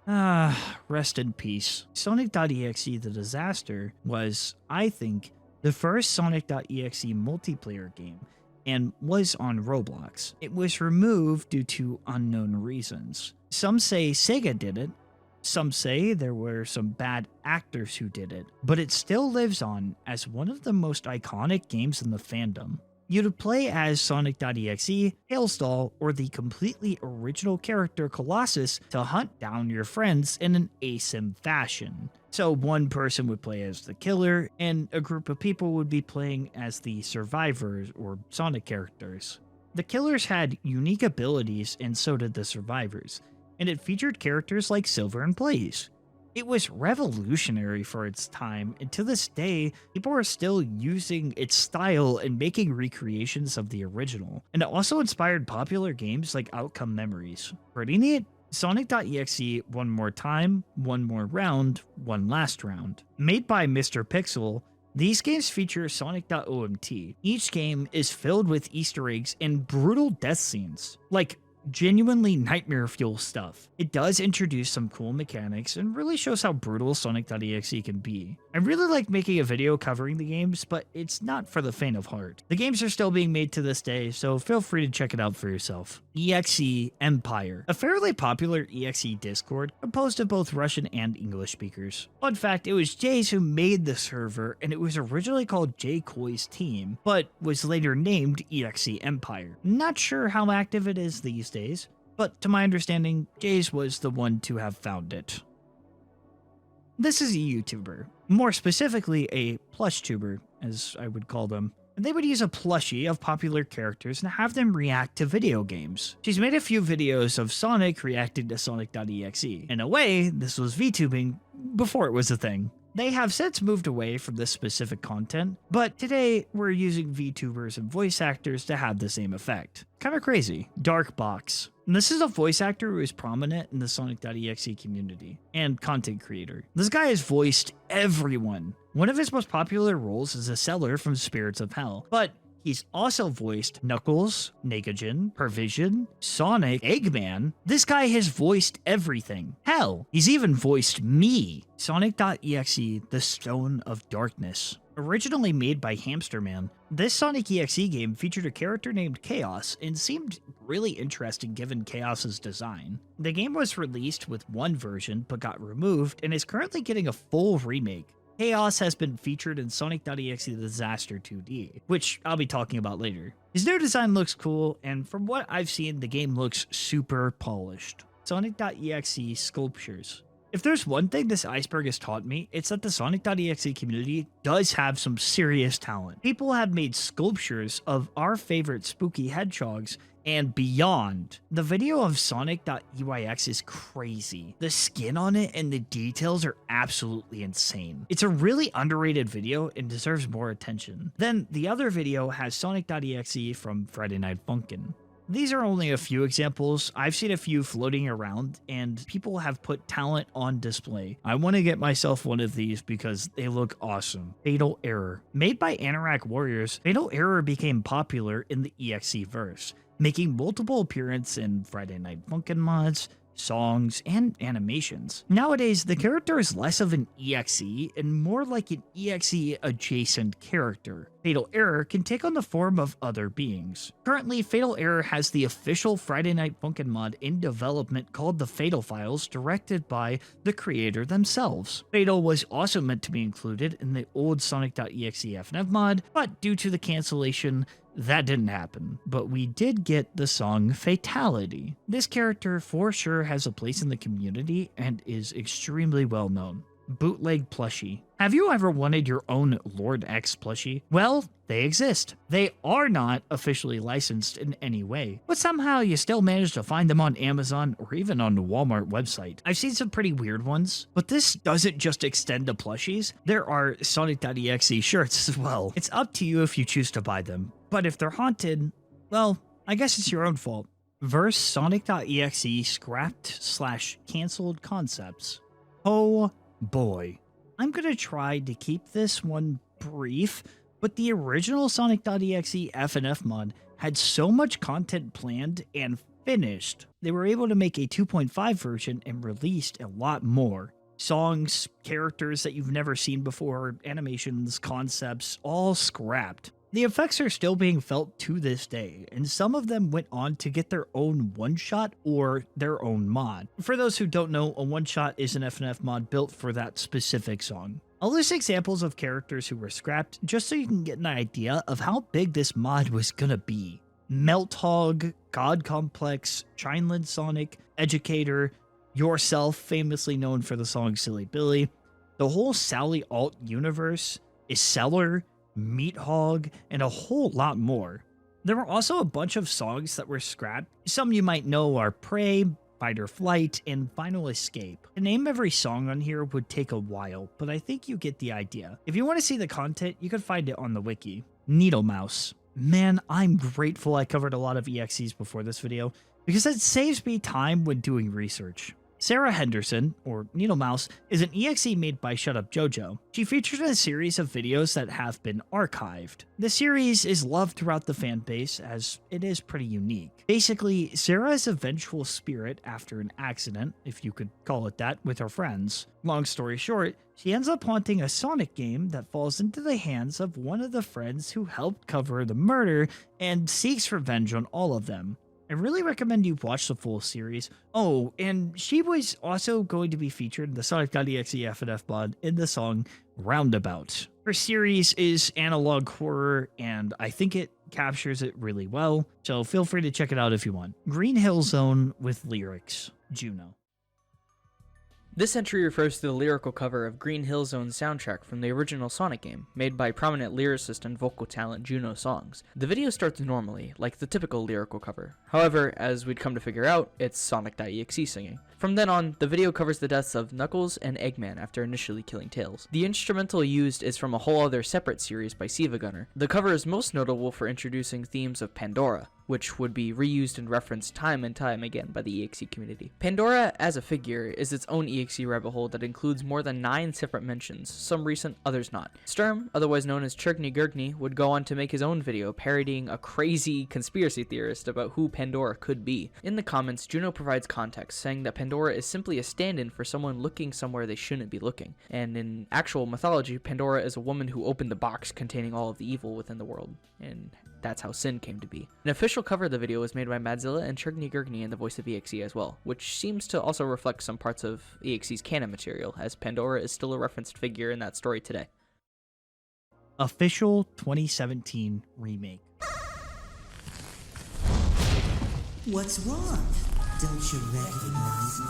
Rest in peace. Sonic.exe The Disaster was, I think, the first Sonic.exe multiplayer game, and was on Roblox. It was removed due to unknown reasons. Some say Sega did it, some say there were some bad actors who did it, but it still lives on as one of the most iconic games in the fandom. You'd play as Sonic.exe, Hailstall, or the completely original character Colossus to hunt down your friends in an ASIM fashion. So one person would play as the killer, and a group of people would be playing as the survivors or Sonic characters. The killers had unique abilities, and so did the survivors, and it featured characters like Silver and Blaze. It was revolutionary for its time, and to this day, people are still using its style and making recreations of the original. And it also inspired popular games like Outcome Memories. Pretty neat. Sonic.exe One More Time, One More Round, One Last Round. Made by Mr. Pixel, these games feature sonic.omt. Each game is filled with Easter eggs and brutal death scenes. Like, genuinely nightmare fuel stuff. It does introduce some cool mechanics and really shows how brutal Sonic.exe can be. I really like making a video covering the games, but it's not for the faint of heart. The games are still being made to this day, so feel free to check it out for yourself. EXE Empire, a fairly popular EXE Discord composed of both Russian and English speakers. Fun fact, it was Jays who made the server, and it was originally called Jay Koi's team, but was later named EXE Empire. Not sure how active it is these days, but to my understanding, Jays was the one to have found it. This is a YouTuber, more specifically a plush-tuber, as I would call them. And they would use a plushie of popular characters and have them react to video games. She's made a few videos of Sonic reacting to Sonic.exe. In a way, this was VTubing before it was a thing. They have since moved away from this specific content, but today we're using VTubers and voice actors to have the same effect. Kinda crazy. Darkbox. And this is a voice actor who is prominent in the Sonic.exe community and content creator. This guy has voiced everyone. One of his most popular roles is a seller from Spirits of Hell, but he's also voiced Knuckles, Negagen, Pervision, Sonic, Eggman. This guy has voiced everything. Hell, he's even voiced me. Sonic.exe The Stone of Darkness. Originally made by Hamsterman, this Sonic.exe game featured a character named Chaos and seemed really interesting given Chaos's design. The game was released with one version but got removed and is currently getting a full remake. Chaos has been featured in Sonic.exe The Disaster 2D, which I'll be talking about later. His new design looks cool, and from what I've seen, the game looks super polished. Sonic.exe Sculptures. If there's one thing this iceberg has taught me, it's that the Sonic.exe community does have some serious talent. People have made sculptures of our favorite spooky hedgehogs and beyond. The video of Sonic.exe is crazy. The skin on it and the details are absolutely insane. It's a really underrated video and deserves more attention. Then the other video has Sonic.exe from Friday Night Funkin'. These are only a few examples. I've seen a few floating around and people have put talent on display. I want to get myself one of these because they look awesome. Fatal Error. Made by Anorak Warriors, Fatal Error became popular in the EXE verse, making multiple appearances in Friday Night Funkin' mods, songs, and animations. Nowadays, the character is less of an EXE and more like an EXE adjacent character. Fatal Error can take on the form of other beings. Currently, Fatal Error has the official Friday Night Funkin' mod in development called the Fatal Files, directed by the creator themselves. Fatal was also meant to be included in the old Sonic.exe FNF mod, but due to the cancellation, that didn't happen, but we did get the song Fatality. This character for sure has a place in the community and is extremely well known. Bootleg plushie. Have you ever wanted your own Lord X plushie? Well, they exist. They are not officially licensed in any way, but somehow you still manage to find them on Amazon or even on the Walmart website. I've seen some pretty weird ones, but this doesn't just extend to plushies. There are Sonic.exe shirts as well. It's up to you if you choose to buy them, but if they're haunted, well, I guess it's your own fault. Verse Sonic.exe scrapped/cancelled concepts. Oh Boy, I'm gonna try to keep this one brief, but the original Sonic.exe FNF mod had so much content planned and finished, they were able to make a 2.5 version and released a lot more. Songs, characters that you've never seen before, animations, concepts, all scrapped. The effects are still being felt to this day, and some of them went on to get their own one-shot or their own mod. For those who don't know, a one-shot is an FNF mod built for that specific song. I'll list examples of characters who were scrapped just so you can get an idea of how big this mod was gonna be. Melthog, God Complex, Chineland Sonic, Educator, Yourself, famously known for the song Silly Billy, the whole Sally Alt universe, Iseller, Meathog, and a whole lot more. There were also a bunch of songs that were scrapped. Some you might know are Prey, Fight or Flight, and Final Escape. To name every song on here would take a while, but I think you get the idea. If you want to see the content, you can find it on the wiki. Needle Mouse. Man, I'm grateful I covered a lot of EXEs before this video, because it saves me time when doing research. Sarah Henderson, or Needle Mouse, is an EXE made by Shut Up JoJo. She featured in a series of videos that have been archived. The series is loved throughout the fan base as it is pretty unique. Basically, Sarah is a vengeful spirit after an accident, if you could call it that, with her friends. Long story short, she ends up haunting a Sonic game that falls into the hands of one of the friends who helped cover the murder and seeks revenge on all of them. I really recommend you watch the full series. Oh, and she was also going to be featured in the Sonic.exe FNF mod in the song Roundabout. Her series is analog horror, and I think it captures it really well, so feel free to check it out if you want. Green Hill Zone with lyrics, Juno. This entry refers to the lyrical cover of Green Hill Zone's soundtrack from the original Sonic game, made by prominent lyricist and vocal talent Juno Songs. The video starts normally, like the typical lyrical cover. However, as we'd come to figure out, it's Sonic.exe singing. From then on, the video covers the deaths of Knuckles and Eggman after initially killing Tails. The instrumental used is from a whole other separate series by Siva Gunner. The cover is most notable for introducing themes of Pandora, which would be reused and referenced time and time again by the EXE community. Pandora, as a figure, is its own EXE rabbit hole that includes more than 9 separate mentions, some recent, others not. Sturm, otherwise known as Churgny Gurgny, would go on to make his own video parodying a crazy conspiracy theorist about who Pandora could be. In the comments, Juno provides context, saying that Pandora is simply a stand-in for someone looking somewhere they shouldn't be looking, and in actual mythology, Pandora is a woman who opened the box containing all of the evil within the world, and that's how sin came to be. An official cover of the video was made by Madzilla and Churgny Gurgny in the voice of EXE as well, which seems to also reflect some parts of EXE's canon material, as Pandora is still a referenced figure in that story today. Official 2017 remake. What's wrong? Don't you recognize me?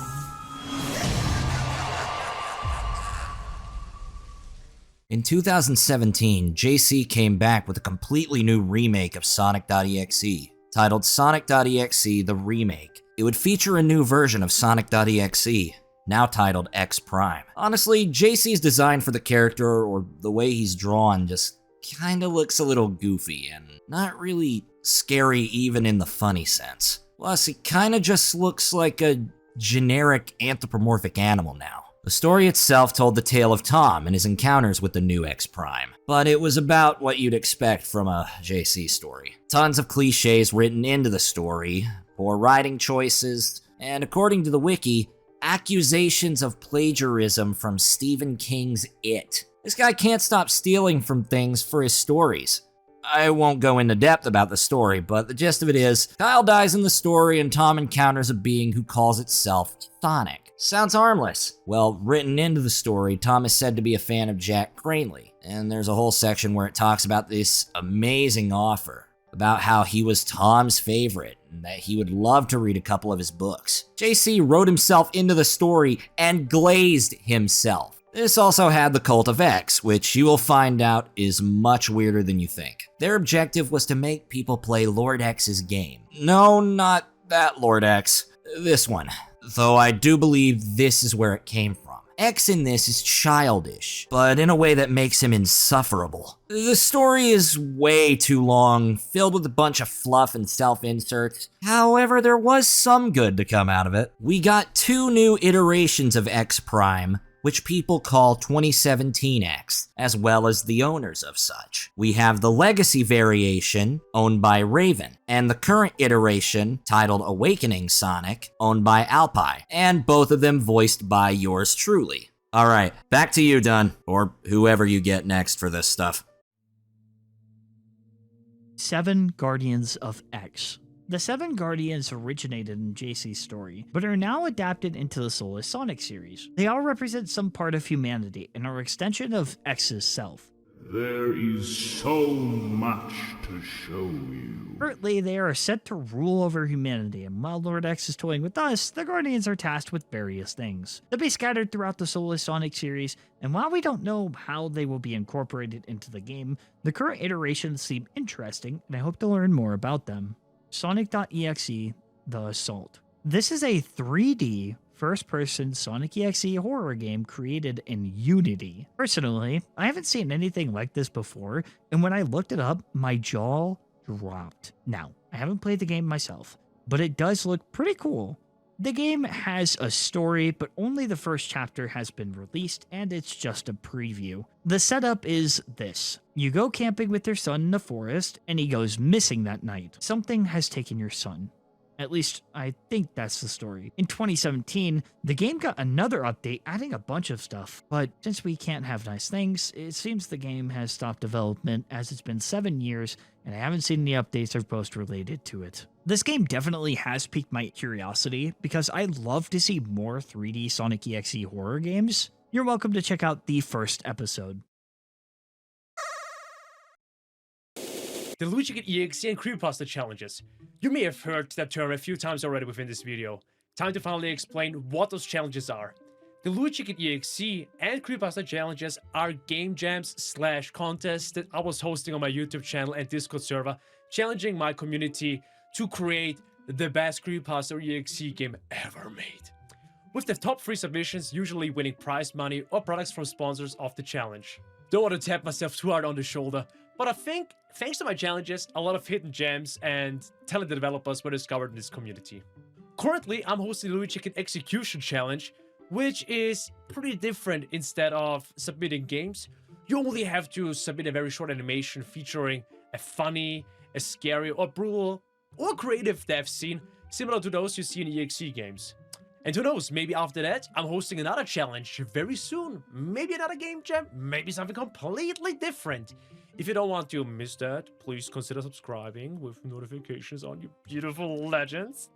In 2017, JC came back with a completely new remake of Sonic.exe, titled Sonic.exe The Remake. It would feature a new version of Sonic.exe, now titled X Prime. Honestly, JC's design for the character, or the way he's drawn, just kinda looks a little goofy, and not really scary even in the funny sense. Plus, he kinda just looks like a generic anthropomorphic animal now. The story itself told the tale of Tom and his encounters with the new X Prime, but it was about what you'd expect from a JC story. Tons of cliches written into the story, poor writing choices, and according to the wiki, accusations of plagiarism from Stephen King's It. This guy can't stop stealing from things for his stories. I won't go into depth about the story, but the gist of it is, Kyle dies in the story and Tom encounters a being who calls itself Sonic. Sounds harmless. Well, written into the story, Tom is said to be a fan of Jack Cranley, and there's a whole section where it talks about this amazing offer, about how he was Tom's favorite, and that he would love to read a couple of his books. JC wrote himself into the story and glazed himself. This also had the Cult of X, which you will find out is much weirder than you think. Their objective was to make people play Lord X's game. No, not that Lord X. This one. Though I do believe this is where it came from. X in this is childish, but in a way that makes him insufferable. The story is way too long, filled with a bunch of fluff and self-inserts. However, there was some good to come out of it. We got 2 new iterations of X Prime, which people call 2017X, as well as the owners of such. We have the legacy variation, owned by Raven, and the current iteration, titled Awakening Sonic, owned by Alpi, and both of them voiced by yours truly. Alright, back to you, Dunn, or whoever you get next for this stuff. 7 Guardians of X. The 7 Guardians originated in JC's story, but are now adapted into the Soulless Sonic series. They all represent some part of humanity and are extension of X's self. There is so much to show you. Currently, they are set to rule over humanity, and while Lord X is toying with us, the Guardians are tasked with various things. They'll be scattered throughout the Soulless Sonic series, and while we don't know how they will be incorporated into the game, the current iterations seem interesting, and I hope to learn more about them. Sonic.exe The Assault. This is a 3D first-person Sonic.exe horror game created in Unity. Personally, I haven't seen anything like this before, and when I looked it up, my jaw dropped. Now, I haven't played the game myself, but it does look pretty cool. The game has a story, but only the first chapter has been released, and it's just a preview. The setup is this. You go camping with your son in the forest, and he goes missing that night. Something has taken your son. At least, I think that's the story. In 2017, the game got another update adding a bunch of stuff, but since we can't have nice things, it seems the game has stopped development as it's been 7 years and I haven't seen any updates or posts related to it. This game definitely has piqued my curiosity because I'd love to see more 3D Sonic.exe horror games. You're welcome to check out the first episode. The LONGGGGG and Creepypasta challenges. You may have heard that term a few times already within this video. Time to finally explain what those challenges are. The LONGGGGG and Creepypasta challenges are game jams / contests that I was hosting on my YouTube channel and Discord server, challenging my community to create the best Creepypasta or EXE game ever made. With the top 3 submissions usually winning prize money or products from sponsors of the challenge. Don't want to tap myself too hard on the shoulder, but I think, thanks to my challenges, a lot of hidden gems and talented developers were discovered in this community. Currently, I'm hosting the LONGGGGG Execution Challenge, which is pretty different. Instead of submitting games, you only have to submit a very short animation featuring a funny, a scary, or brutal, or creative death scene, similar to those you see in EXE games. And who knows, maybe after that, I'm hosting another challenge very soon. Maybe another game jam, maybe something completely different. If you don't want to miss that, please consider subscribing with notifications on, you beautiful legends.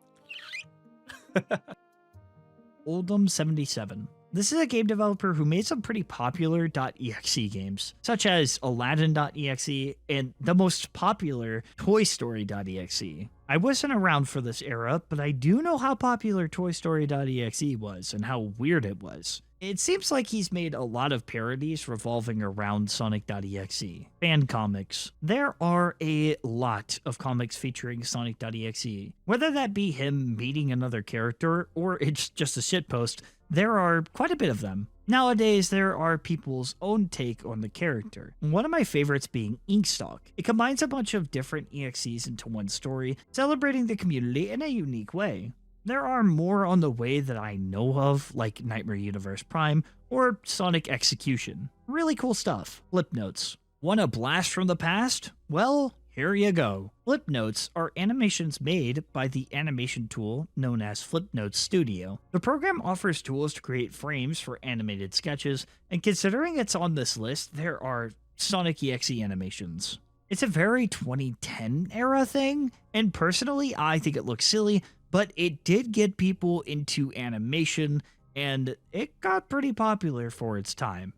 Oldham77. This is a game developer who made some pretty popular .exe games, such as Aladdin.exe and the most popular Toy Story.exe. I wasn't around for this era, but I do know how popular Toy Story.exe was and how weird it was. It seems like he's made a lot of parodies revolving around Sonic.exe. Fan comics. There are a lot of comics featuring Sonic.exe. Whether that be him meeting another character or it's just a shitpost, there are quite a bit of them. Nowadays, there are people's own take on the character. One of my favorites being Inkstock. It combines a bunch of different EXEs into one story, celebrating the community in a unique way. There are more on the way that I know of, like Nightmare Universe Prime or Sonic Execution. Really cool stuff. Flip notes. Want a blast from the past? Well, here you go. Flip notes are animations made by the animation tool known as Flipnotes Studio. The program offers tools to create frames for animated sketches, and considering it's on this list, there are Sonic.exe animations. It's a very 2010 era thing, and personally, I think it looks silly, but it did get people into animation, and it got pretty popular for its time.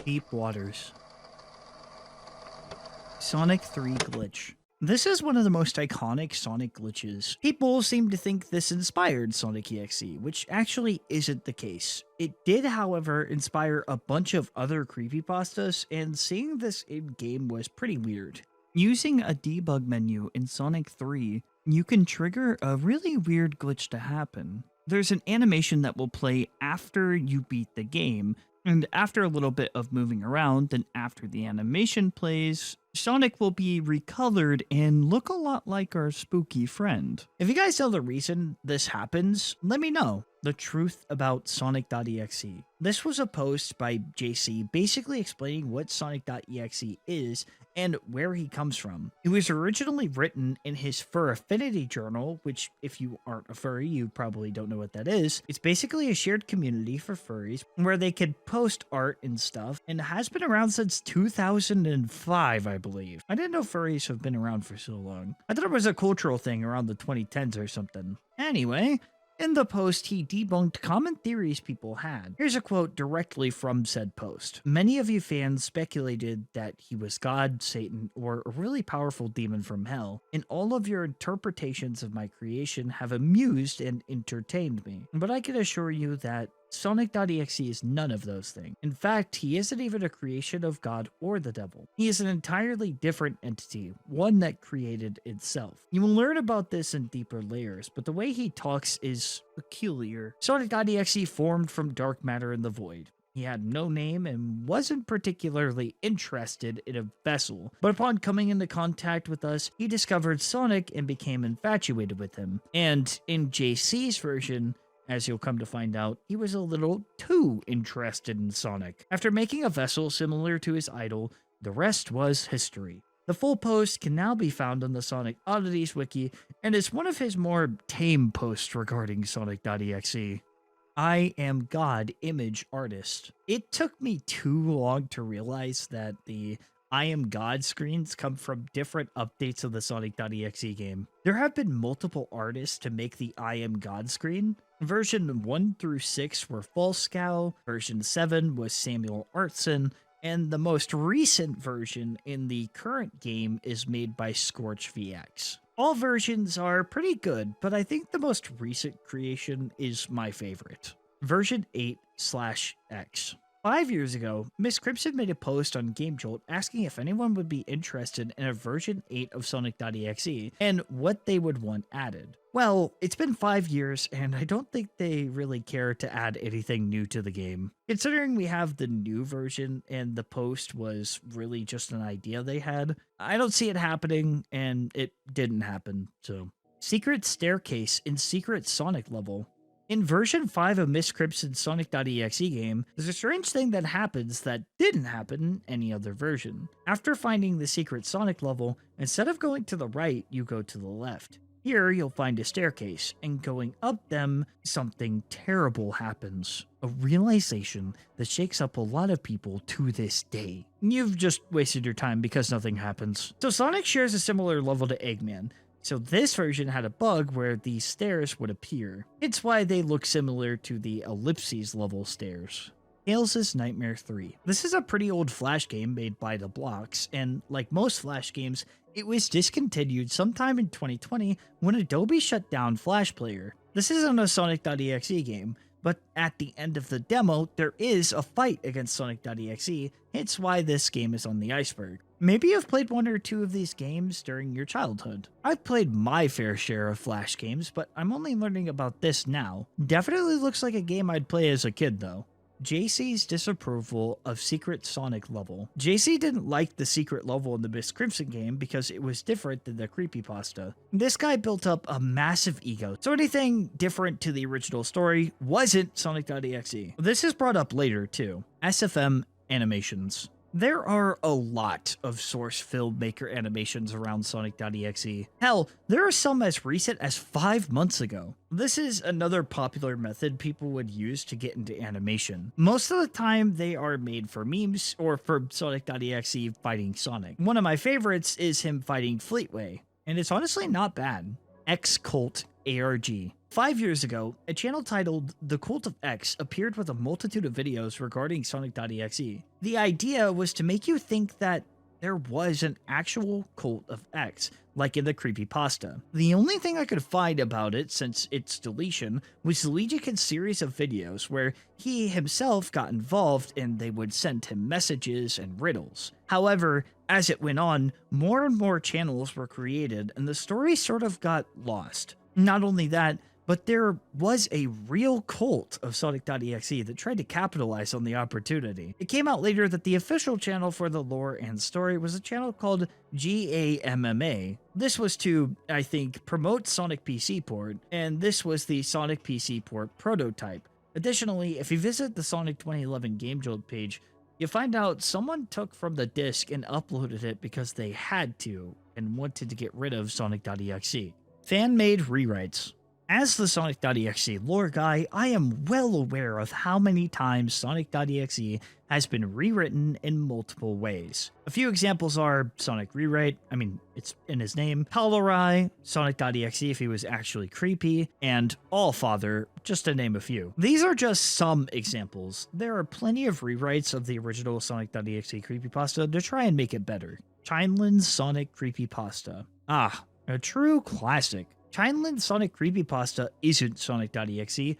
Deep Waters. Sonic 3 glitch. This is one of the most iconic Sonic glitches. People seem to think this inspired Sonic.exe, which actually isn't the case. It did, however, inspire a bunch of other creepypastas, and seeing this in-game was pretty weird. Using a debug menu in Sonic 3, you can trigger a really weird glitch to happen. There's an animation that will play after you beat the game, and after a little bit of moving around, and after the animation plays, Sonic will be recolored and look a lot like our spooky friend. If you guys know the reason this happens, let me know. The truth about Sonic.exe. This was a post by JC basically explaining what Sonic.exe is and where he comes from. It was originally written in his Fur Affinity journal, which if you aren't a furry, you probably don't know what that is. It's basically a shared community for furries where they could post art and stuff, and has been around since 2005, I believe. I didn't know furries have been around for so long. I thought it was a cultural thing around the 2010s or something. Anyway, in the post, he debunked common theories people had. Here's a quote directly from said post. Many of you fans speculated that he was God, Satan, or a really powerful demon from hell, and all of your interpretations of my creation have amused and entertained me. But I can assure you that Sonic.exe is none of those things. In fact, he isn't even a creation of God or the devil. He is an entirely different entity, one that created itself. You will learn about this in deeper layers, but the way he talks is peculiar. Sonic.exe formed from dark matter in the void. He had no name and wasn't particularly interested in a vessel, but upon coming into contact with us, he discovered Sonic and became infatuated with him. And in JC's version, as you'll come to find out, he was a little too interested in Sonic. After making a vessel similar to his idol, the rest was history. The full post can now be found on the Sonic Oddities wiki, and is one of his more tame posts regarding Sonic.exe. I am God image artist. It took me too long to realize that the I am God screens come from different updates of the Sonic.exe game. There have been multiple artists to make the I am God screen. Version 1 through 6 were Falscow, version 7 was Samuel Artson, and the most recent version in the current game is made by Scorch VX. All versions are pretty good, but I think the most recent creation is my favorite. Version 8/X. 5 years ago, Miss Crimson made a post on GameJolt asking if anyone would be interested in a version 8 of Sonic.exe and what they would want added. Well, it's been 5 years, and I don't think they really care to add anything new to the game. Considering we have the new version and the post was really just an idea they had, I don't see it happening, and it didn't happen, so. Secret staircase in secret Sonic level. In version 5 of Miss Crimson's Sonic.exe game, there's a strange thing that happens that didn't happen in any other version. After finding the secret Sonic level, instead of going to the right, you go to the left. Here, you'll find a staircase, and going up them, something terrible happens. A realization that shakes up a lot of people to this day. You've just wasted your time because nothing happens. So Sonic shares a similar level to Eggman. So this version had a bug where these stairs would appear. It's why they look similar to the ellipses level stairs. Tails' Nightmare 3. This is a pretty old Flash game made by The Blocks, and like most Flash games, it was discontinued sometime in 2020 when Adobe shut down Flash Player. This isn't a Sonic.exe game, but at the end of the demo, there is a fight against Sonic.exe, hence why this game is on the iceberg. Maybe you've played one or two of these games during your childhood. I've played my fair share of Flash games, but I'm only learning about this now. Definitely looks like a game I'd play as a kid though. JC's disapproval of Secret Sonic level. JC didn't like the secret level in the Miss Crimson game because it was different than the Creepypasta. This guy built up a massive ego, so anything different to the original story wasn't Sonic.exe. This is brought up later too. SFM animations. There are a lot of source filmmaker animations around Sonic.exe. Hell, there are some as recent as 5 months ago. This is another popular method people would use to get into animation. Most of the time, they are made for memes or for Sonic.exe fighting Sonic. One of my favorites is him fighting Fleetway, and it's honestly not bad. X Cult ARG. 5 years ago, a channel titled The Cult of X appeared with a multitude of videos regarding Sonic.exe. The idea was to make you think that there was an actual Cult of X, like in the Creepypasta. The only thing I could find about it since its deletion was Legicon's series of videos where he himself got involved and they would send him messages and riddles. However, as it went on, more and more channels were created and the story sort of got lost. Not only that, But there was a real cult of Sonic.exe that tried to capitalize on the opportunity. It came out later that the official channel for the lore and story was a channel called GAMMA. This was to, I think, promote Sonic PC port, and this was the Sonic PC port prototype. Additionally, if you visit the Sonic 2011 Game Jolt page, you find out someone took from the disc and uploaded it because they had to and wanted to get rid of Sonic.exe. Fan-made rewrites. As the Sonic.exe lore guy, I am well aware of how many times Sonic.exe has been rewritten in multiple ways. A few examples are Sonic Rewrite, I mean, it's in his name, Palarai, Sonic.exe if he was actually creepy, and Allfather, just to name a few. These are just some examples. There are plenty of rewrites of the original Sonic.exe creepypasta to try and make it better. Chinelin's Sonic Creepypasta. Ah, a true classic. Chinelin's Sonic Creepypasta isn't Sonic.exe,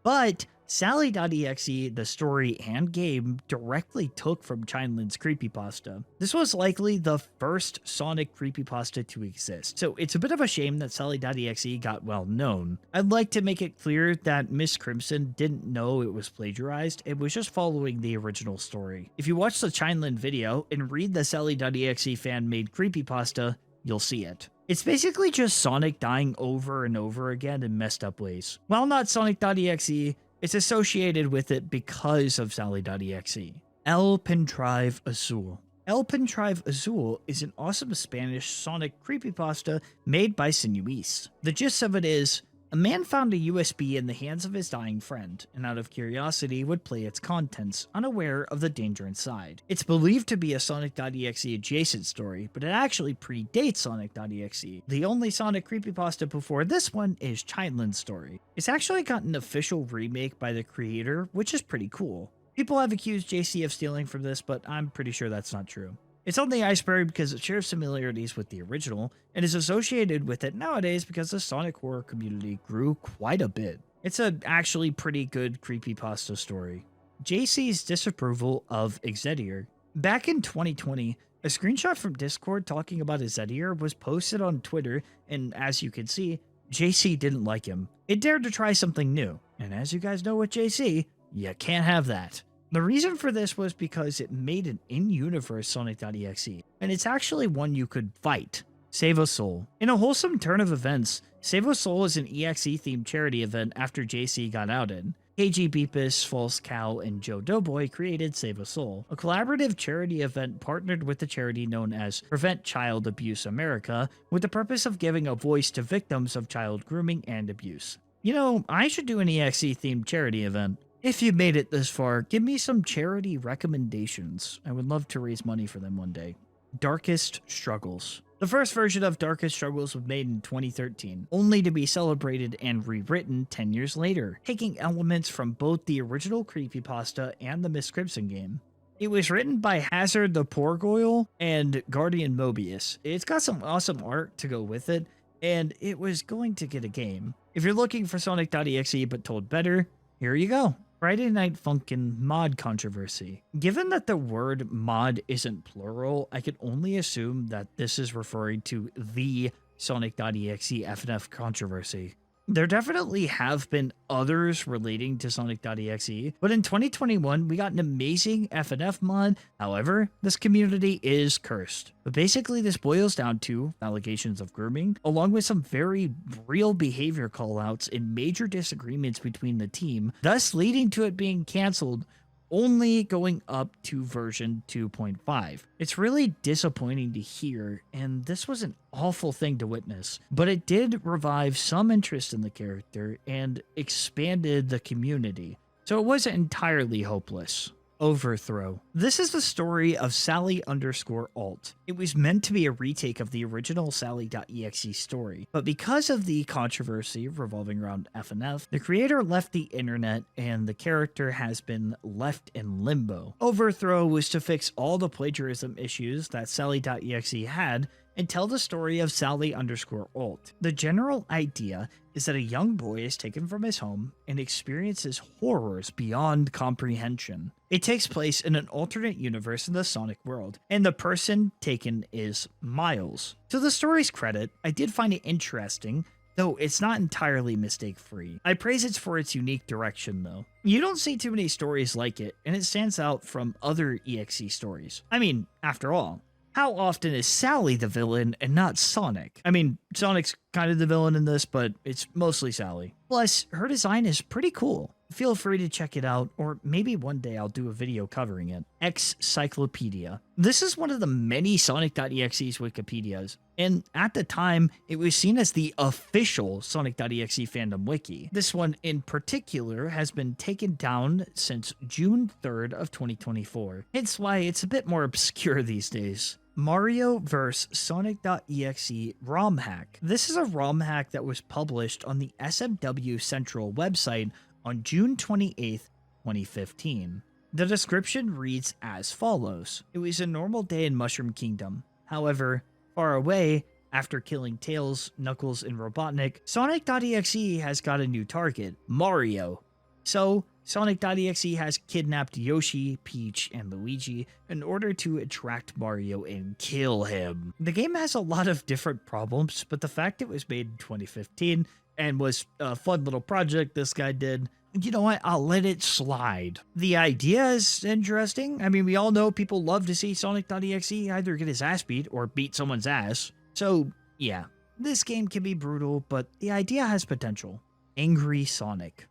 but Sally.exe, the story and game, directly took from Chinelin's Creepypasta. This was likely the first Sonic Creepypasta to exist, so it's a bit of a shame that Sally.exe got well known. I'd like to make it clear that Miss Crimson didn't know it was plagiarized, it was just following the original story. If you watch the Chinelin video and read the Sally.exe fan-made Creepypasta, you'll see it. It's basically just Sonic dying over and over again in messed up ways. While not Sonic.exe, it's associated with it because of Sally.exe. El Pentrive Azul. El Pentrive Azul is an awesome Spanish Sonic creepypasta made by Sinuis. The gist of it is, a man found a USB in the hands of his dying friend, and out of curiosity would play its contents, unaware of the danger inside. It's believed to be a Sonic.exe adjacent story, but it actually predates Sonic.exe. The only Sonic creepypasta before this one is Chinelin's story. It's actually got an official remake by the creator, which is pretty cool. People have accused JC of stealing from this, but I'm pretty sure that's not true. It's on the Iceberg because it shares similarities with the original, and is associated with it nowadays because the Sonic horror community grew quite a bit. It's a actually pretty good creepypasta story. JC's disapproval of EXE. Back in 2020, a screenshot from Discord talking about EXE was posted on Twitter, and as you can see, JC didn't like him. It dared to try something new, and as you guys know with JC, you can't have that. The reason for this was because it made an in-universe Sonic.exe, and it's actually one you could fight. Save a Soul. In a wholesome turn of events, Save a Soul is an EXE-themed charity event after JC got outed. KG Beepus, False Cow, and Joe Doughboy created Save a Soul, a collaborative charity event partnered with the charity known as Prevent Child Abuse America, with the purpose of giving a voice to victims of child grooming and abuse. You know, I should do an EXE-themed charity event. If you made it this far, give me some charity recommendations. I would love to raise money for them one day. Darkest Struggles. The first version of Darkest Struggles was made in 2013, only to be celebrated and rewritten 10 years later, taking elements from both the original creepypasta and the Miss Crimson game. It was written by Hazard the Porgoyle and Guardian Mobius. It's got some awesome art to go with it, and it was going to get a game. If you're looking for Sonic.exe but told better, here you go. Friday Night Funkin' mod controversy. Given that the word mod isn't plural, I can only assume that this is referring to the Sonic.exe FNF controversy. There definitely have been others relating to Sonic.exe, but in 2021, we got an amazing FNF mod. However, this community is cursed. But basically, this boils down to allegations of grooming, along with some very real behavior callouts and major disagreements between the team, thus leading to it being canceled, only going up to version 2.5. It's really disappointing to hear, and this was an awful thing to witness, but it did revive some interest in the character and expanded the community, so it wasn't entirely hopeless. Overthrow. This is the story of Sally_alt. It was meant to be a retake of the original Sally.exe story, but because of the controversy revolving around FNF, the creator left the internet and the character has been left in limbo. Overthrow was to fix all the plagiarism issues that Sally.exe had and tell the story of Sally_alt. The general idea is that a young boy is taken from his home and experiences horrors beyond comprehension. It takes place in an alternate universe in the Sonic world, and the person taken is Miles. To the story's credit, I did find it interesting though it's not entirely mistake-free. I praise it for its unique direction, though. You don't see too many stories like it, and it stands out from other EXE stories. I mean, after all, how often is Sally the villain and not Sonic? I mean, Sonic's kind of the villain in this, but it's mostly Sally. Plus, her design is pretty cool. Feel free to check it out, or maybe one day I'll do a video covering it. EXE Cyclopedia. This is one of the many Sonic.exe's Wikipedias, and at the time, it was seen as the official Sonic.exe fandom wiki. This one in particular has been taken down since June 3rd of 2024, hence why it's a bit more obscure these days. Mario vs. Sonic.exe ROM hack. This is a ROM hack that was published on the SMW Central website on June 28th, 2015. The description reads as follows. It was a normal day in Mushroom Kingdom. However, far away, after killing Tails, Knuckles, and Robotnik, Sonic.exe has got a new target, Mario. So, Sonic.exe has kidnapped Yoshi, Peach, and Luigi in order to attract Mario and kill him. The game has a lot of different problems, but the fact it was made in 2015 and was a fun little project this guy did, you know what, I'll let it slide. The idea is interesting. I mean, we all know people love to see Sonic.exe either get his ass beat or beat someone's ass. So, yeah, this game can be brutal, but the idea has potential. Angry Sonic.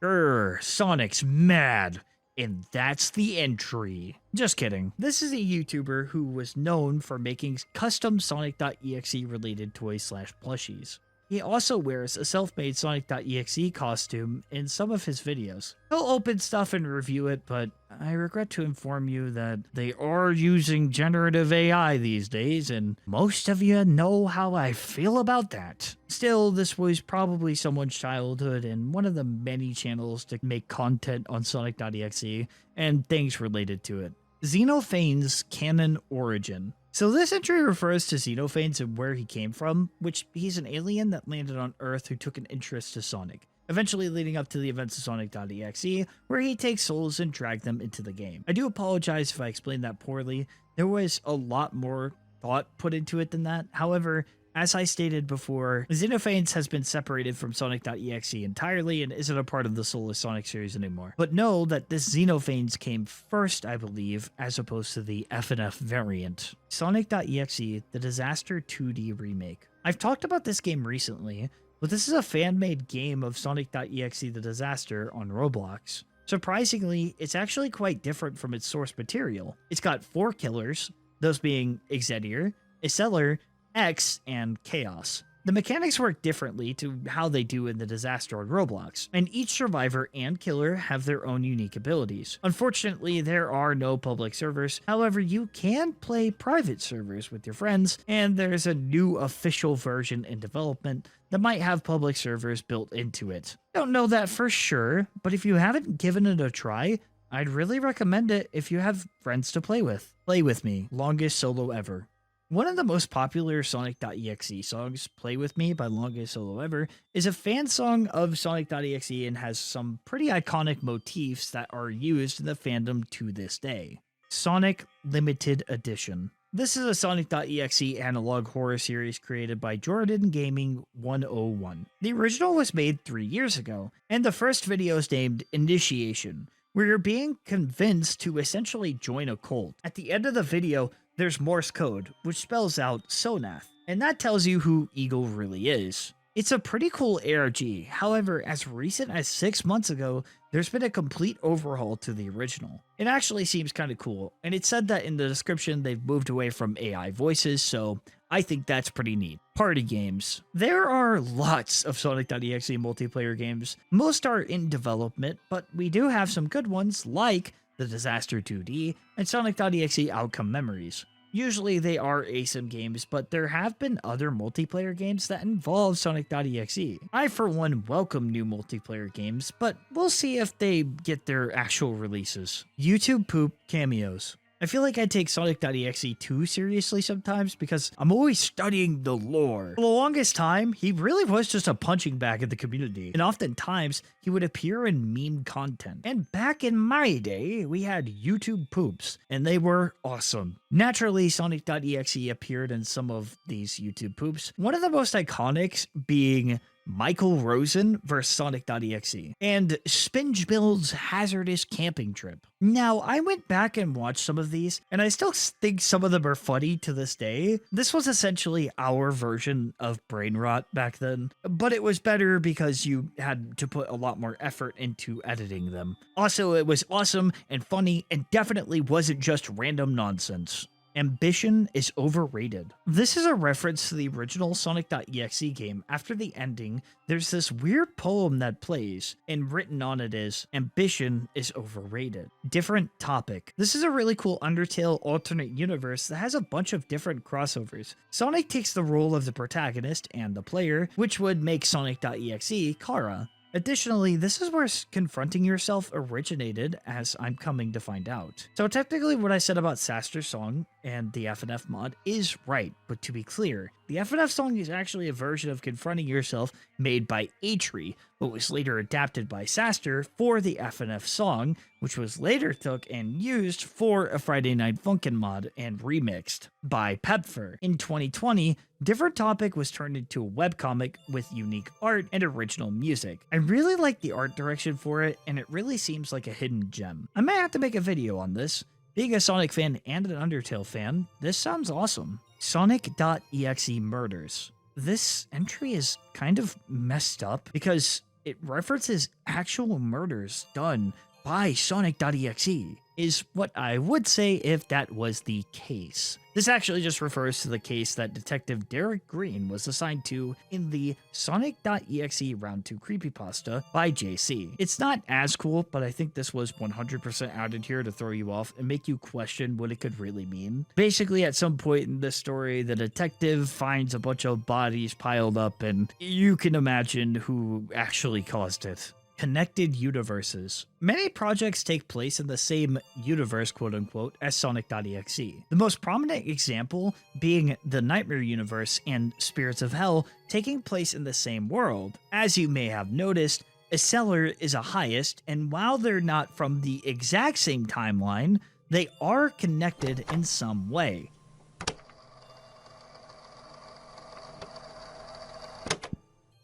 Sonic's mad. And that's the entry. Just kidding. This is a YouTuber who was known for making custom Sonic.exe related toys / plushies. He also wears a self-made Sonic.exe costume in some of his videos. He'll open stuff and review it, but I regret to inform you that they are using generative AI these days, and most of you know how I feel about that. Still, this was probably someone's childhood and one of the many channels to make content on Sonic.exe and things related to it. Xenophane's canon origin. So this entry refers to Xenophanes and where he came from, which he's an alien that landed on Earth who took an interest to Sonic, eventually leading up to the events of Sonic.exe, where he takes souls and drags them into the game. I do apologize if I explained that poorly. There was a lot more thought put into it than that. However, as I stated before, Xenophanes has been separated from Sonic.exe entirely and isn't a part of the Soulless Sonic series anymore. But know that this Xenophanes came first, I believe, as opposed to the FNF variant. Sonic.exe, the Disaster 2D remake. I've talked about this game recently, but this is a fan-made game of Sonic.exe the Disaster on Roblox. Surprisingly, it's actually quite different from its source material. It's got 4 killers, those being EXE, Iceller, X, and Chaos. The mechanics work differently to how they do in the Disaster on Roblox, and each survivor and killer have their own unique abilities. Unfortunately, there are no public servers, however you can play private servers with your friends, and there's a new official version in development that might have public servers built into it. Don't know that for sure, but if you haven't given it a try, I'd really recommend it if you have friends to play with. Play with me, longest solo ever. One of the most popular Sonic.exe songs, Play With Me by Longest Solo Ever, is a fan song of Sonic.exe and has some pretty iconic motifs that are used in the fandom to this day. Sonic Limited Edition. This is a Sonic.exe analog horror series created by Jordan Gaming 101. The original was made 3 years ago, and the first video is named Initiation, where you're being convinced to essentially join a cult. At the end of the video, there's Morse code, which spells out Sonath, and that tells you who Eagle really is. It's a pretty cool ARG, however, as recent as 6 months ago, there's been a complete overhaul to the original. It actually seems kind of cool, and it said that in the description they've moved away from AI voices, so I think that's pretty neat. Party games. There are lots of Sonic.exe multiplayer games. Most are in development, but we do have some good ones like the Disaster 2D, and Sonic.exe Outcome Memories. Usually they are ASIM games, but there have been other multiplayer games that involve Sonic.exe. I for one welcome new multiplayer games, but we'll see if they get their actual releases. YouTube poop cameos. I feel like I take Sonic.exe too seriously sometimes because I'm always studying the lore. For the longest time, he really was just a punching bag in the community, and oftentimes he would appear in meme content. And back in my day, we had YouTube poops, and they were awesome. Naturally, Sonic.exe appeared in some of these YouTube poops, one of the most iconic being Michael Rosen vs Sonic.exe, and Spingebuild's Hazardous Camping Trip. Now, I went back and watched some of these, and I still think some of them are funny to this day. This was essentially our version of Brain Rot back then, but it was better because you had to put a lot more effort into editing them. Also, it was awesome and funny, and definitely wasn't just random nonsense. Ambition is overrated. This is a reference to the original Sonic.exe game. After the ending, there's this weird poem that plays, and written on it is, ambition is overrated. Different topic. This is a really cool Undertale alternate universe that has a bunch of different crossovers. Sonic takes the role of the protagonist and the player, which would make Sonic.exe Kara. Additionally, this is where confronting yourself originated, as I'm coming to find out. So technically what I said about Saster's song and the FNF mod is right, but to be clear, the FNF song is actually a version of Confronting Yourself made by Atri, but was later adapted by Saster for the FNF song, which was later took and used for a Friday Night Funkin' mod and remixed by Pepfer. In 2020, Different Topic was turned into a webcomic with unique art and original music. I really like the art direction for it, and it really seems like a hidden gem. I might have to make a video on this. Being a Sonic fan and an Undertale fan, this sounds awesome. Sonic.exe murders. This entry is kind of messed up because it references actual murders done by Sonic.exe, is what I would say if that was the case. This actually just refers to the case that Detective Derek Green was assigned to in the Sonic.exe Round 2 Creepypasta by JC. It's not as cool, but I think this was 100% added here to throw you off and make you question what it could really mean. Basically, at some point in this story, the detective finds a bunch of bodies piled up, and you can imagine who actually caused it. Connected universes. Many projects take place in the same universe, quote-unquote, as Sonic.exe. The most prominent example being the Nightmare universe and Spirits of Hell taking place in the same world. As you may have noticed, a cellar is a highest, and while they're not from the exact same timeline, they are connected in some way.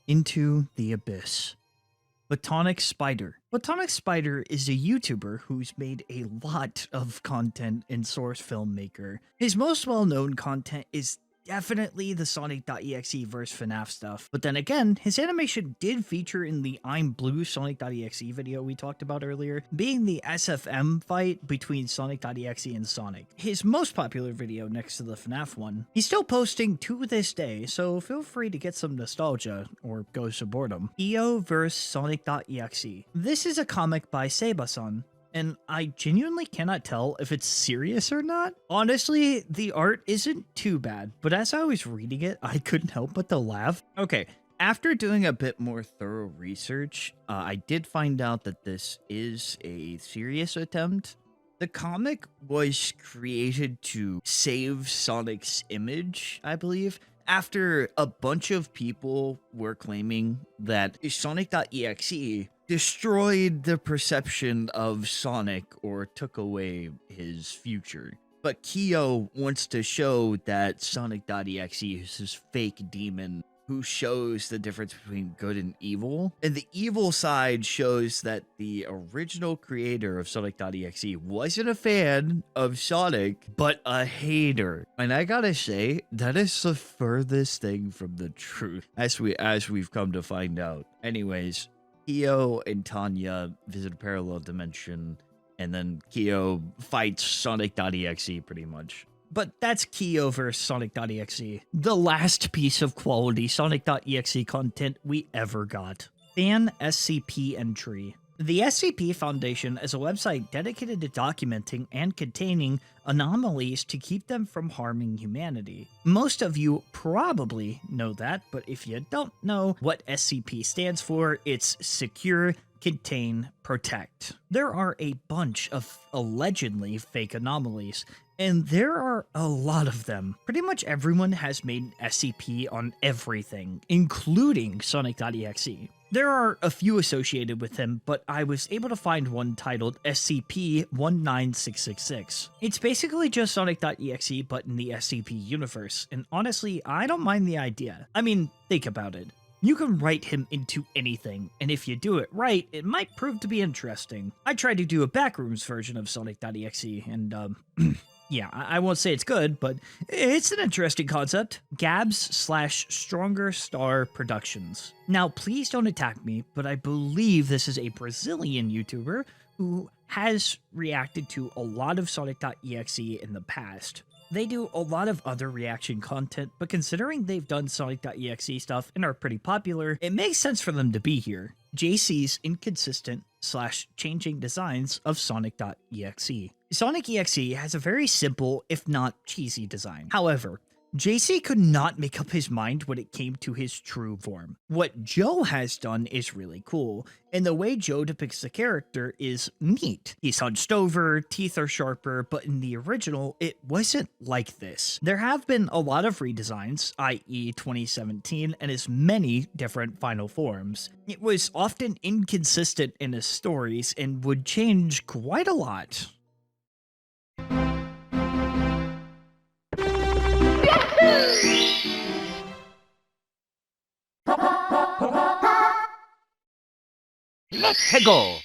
Into the Abyss. Platonic Spider. Platonic Spider is a YouTuber who's made a lot of content in Source Filmmaker. His most well-known content is definitely the Sonic.exe vs FNAF stuff, but then again, his animation did feature in the I'm Blue Sonic.exe video we talked about earlier, being the SFM fight between Sonic.exe and Sonic. His most popular video next to the FNAF one. He's still posting to this day, so feel free to get some nostalgia, or go support him. EO vs Sonic.exe. This is a comic by Seba-san, and I genuinely cannot tell if it's serious or not. Honestly, the art isn't too bad, but as I was reading it, I couldn't help but to laugh. Okay, after doing a bit more thorough research, I did find out that this is a serious attempt. The comic was created to save Sonic's image, I believe, after a bunch of people were claiming that Sonic.exe destroyed the perception of Sonic or took away his future. But Kyo wants to show that Sonic.exe is his fake demon who shows the difference between good and evil. And the evil side shows that the original creator of Sonic.exe wasn't a fan of Sonic, but a hater. And I gotta say, that is the furthest thing from the truth, as we've come to find out. Anyways, Kyo and Tanya visit a parallel dimension, and then Kyo fights Sonic.exe pretty much. But that's Kyo vs Sonic.exe, the last piece of quality Sonic.exe content we ever got. Fan SCP entry. The SCP Foundation is a website dedicated to documenting and containing anomalies to keep them from harming humanity. Most of you probably know that, but if you don't know what SCP stands for, it's Secure, Contain, Protect. There are a bunch of allegedly fake anomalies, and there are a lot of them. Pretty much everyone has made SCP on everything, including Sonic.exe. There are a few associated with him, but I was able to find one titled SCP-19666. It's basically just Sonic.exe, but in the SCP universe, and honestly, I don't mind the idea. I mean, think about it. You can write him into anything, and if you do it right, it might prove to be interesting. I tried to do a backrooms version of sonic.exe, and yeah, I won't say it's good, but it's an interesting concept. Gabs/Stronger Star Productions. Now, please don't attack me, but I believe this is a Brazilian YouTuber who has reacted to a lot of sonic.exe in the past. They do a lot of other reaction content, but considering they've done sonic.exe stuff and are pretty popular, it makes sense for them to be here. JC's inconsistent/changing designs of sonic.exe. Sonic.exe has a very simple, if not cheesy design. However, JC could not make up his mind when it came to his true form. What Joe has done is really cool, and the way Joe depicts the character is neat. He's hunched over, teeth are sharper, but in the original, it wasn't like this. There have been a lot of redesigns, i.e. 2017, and as many different final forms. It was often inconsistent in his stories and would change quite a lot. Let's go!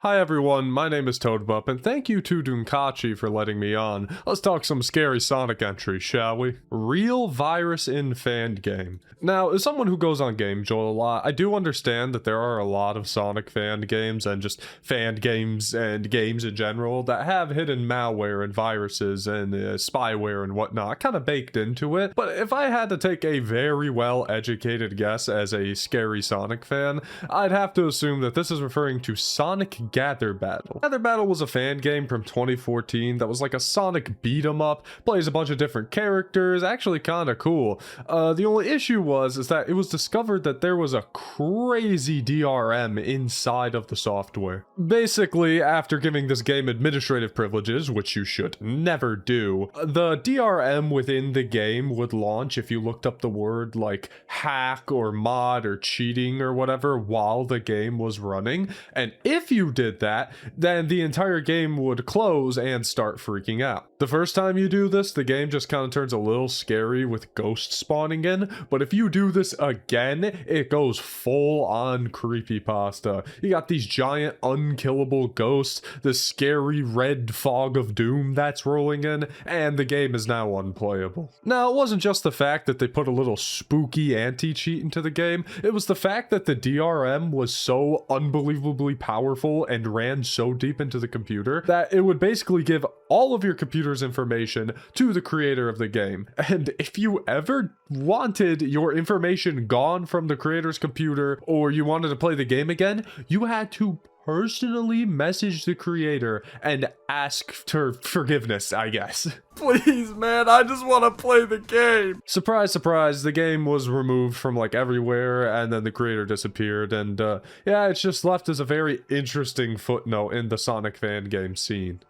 Hi everyone, my name is Toadbup, and thank you to Dunkachi for letting me on. Let's talk some scary Sonic entries, shall we? Real virus in fan game. Now, as someone who goes on GameJolt a lot, I do understand that there are a lot of Sonic fan games and just fan games and games in general that have hidden malware and viruses and spyware and whatnot kind of baked into it. But if I had to take a very well-educated guess as a scary Sonic fan, I'd have to assume that this is referring to Sonic Gather Battle. Gather Battle was a fan game from 2014 that was like a Sonic beat 'em up, plays a bunch of different characters, actually kind of cool. The only issue is that it was discovered that there was a crazy DRM inside of the software. Basically, after giving this game administrative privileges, which you should never do, the DRM within the game would launch if you looked up the word like hack or mod or cheating or whatever while the game was running, and if you did that, then the entire game would close and start freaking out. The first time you do this, the game just kind of turns a little scary with ghosts spawning in, but if you do this again, it goes full on creepypasta. You got these giant unkillable ghosts, the scary red fog of doom that's rolling in, and the game is now unplayable. Now, it wasn't just the fact that they put a little spooky anti-cheat into the game, it was the fact that the DRM was so unbelievably powerful and ran so deep into the computer that it would basically give all of your computer's information to the creator of the game. And if you ever wanted your information gone from the creator's computer or you wanted to play the game again, you had to personally message the creator and ask for forgiveness, I guess. Please, man, I just want to play the game. Surprise, surprise, the game was removed from like everywhere and then the creator disappeared, and yeah, it's just left as a very interesting footnote in the Sonic fan game scene.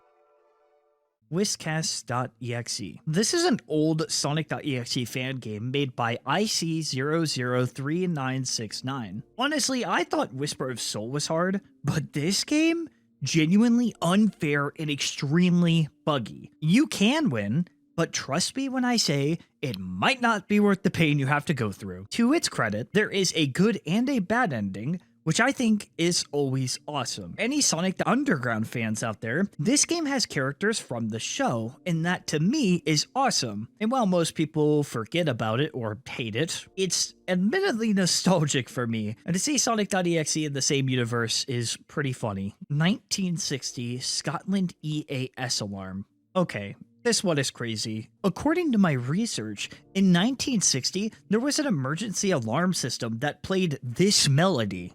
Whiskcast.exe. This is an old Sonic.exe fan game made by IC003969. Honestly, I thought Whisper of Soul was hard, but this game? Genuinely unfair and extremely buggy. You can win, but trust me when I say it might not be worth the pain you have to go through. To its credit, there is a good and a bad ending, which I think is always awesome. Any Sonic the Underground fans out there, this game has characters from the show, and that to me is awesome. And while most people forget about it or hate it, it's admittedly nostalgic for me, and to see Sonic.exe in the same universe is pretty funny. 1960 Scotland EAS alarm. Okay. This one is crazy. According to my research, in 1960, there was an emergency alarm system that played this melody.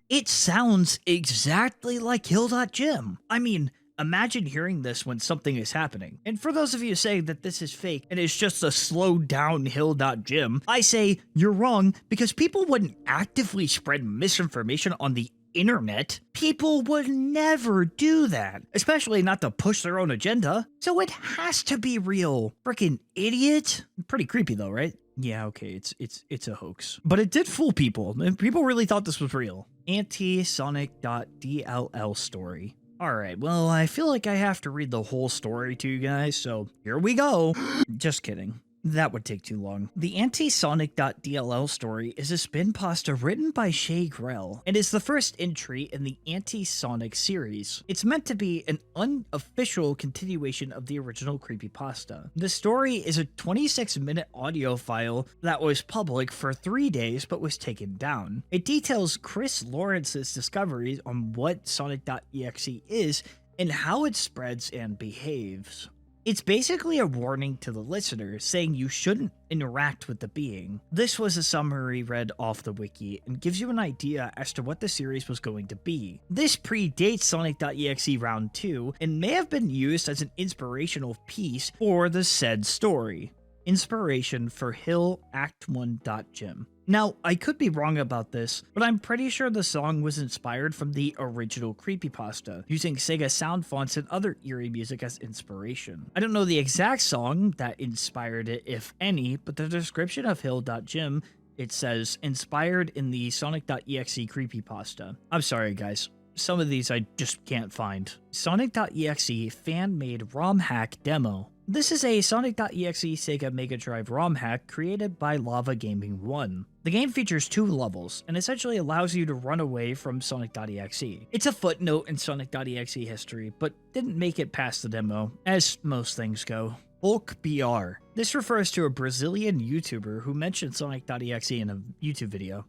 It sounds exactly like Hill.Gym. I mean, imagine hearing this when something is happening. And for those of you saying that this is fake and it's just a slowed down Hill.Gym, I say you're wrong, because people wouldn't actively spread misinformation on the internet. People would never do that, especially not to push their own agenda. So it has to be real. Freaking idiot. Pretty creepy though, right? Yeah, okay, it's a hoax. But it did fool people, and people really thought this was real. Anti-Sonic.dll story. Alright, well, I feel like I have to read the whole story to you guys, so here we go. Just kidding. That would take too long. The Anti-Sonic.dll story is a spin pasta written by Shay Grell and is the first entry in the Anti-Sonic series. It's meant to be an unofficial continuation of the original creepypasta. The story is a 26-minute audio file that was public for 3 days but was taken down. It details Chris Lawrence's discoveries on what Sonic.exe is and how it spreads and behaves. It's basically a warning to the listener saying you shouldn't interact with the being. This was a summary read off the wiki and gives you an idea as to what the series was going to be. This predates Sonic.exe Round 2 and may have been used as an inspirational piece for the said story. Inspiration for Hill Act 1.gym. Now, I could be wrong about this, but I'm pretty sure the song was inspired from the original creepypasta, using Sega sound fonts and other eerie music as inspiration. I don't know the exact song that inspired it, if any, but the description of Hill.gym, it says, inspired in the Sonic.exe creepypasta. I'm sorry, guys. Some of these I just can't find. Sonic.exe fan-made ROM hack demo. This is a Sonic.exe Sega Mega Drive ROM hack created by Lava Gaming 1. The game features 2 levels, and essentially allows you to run away from Sonic.exe. It's a footnote in Sonic.exe history, but didn't make it past the demo, as most things go. Bulk BR. This refers to a Brazilian YouTuber who mentioned Sonic.exe in a YouTube video.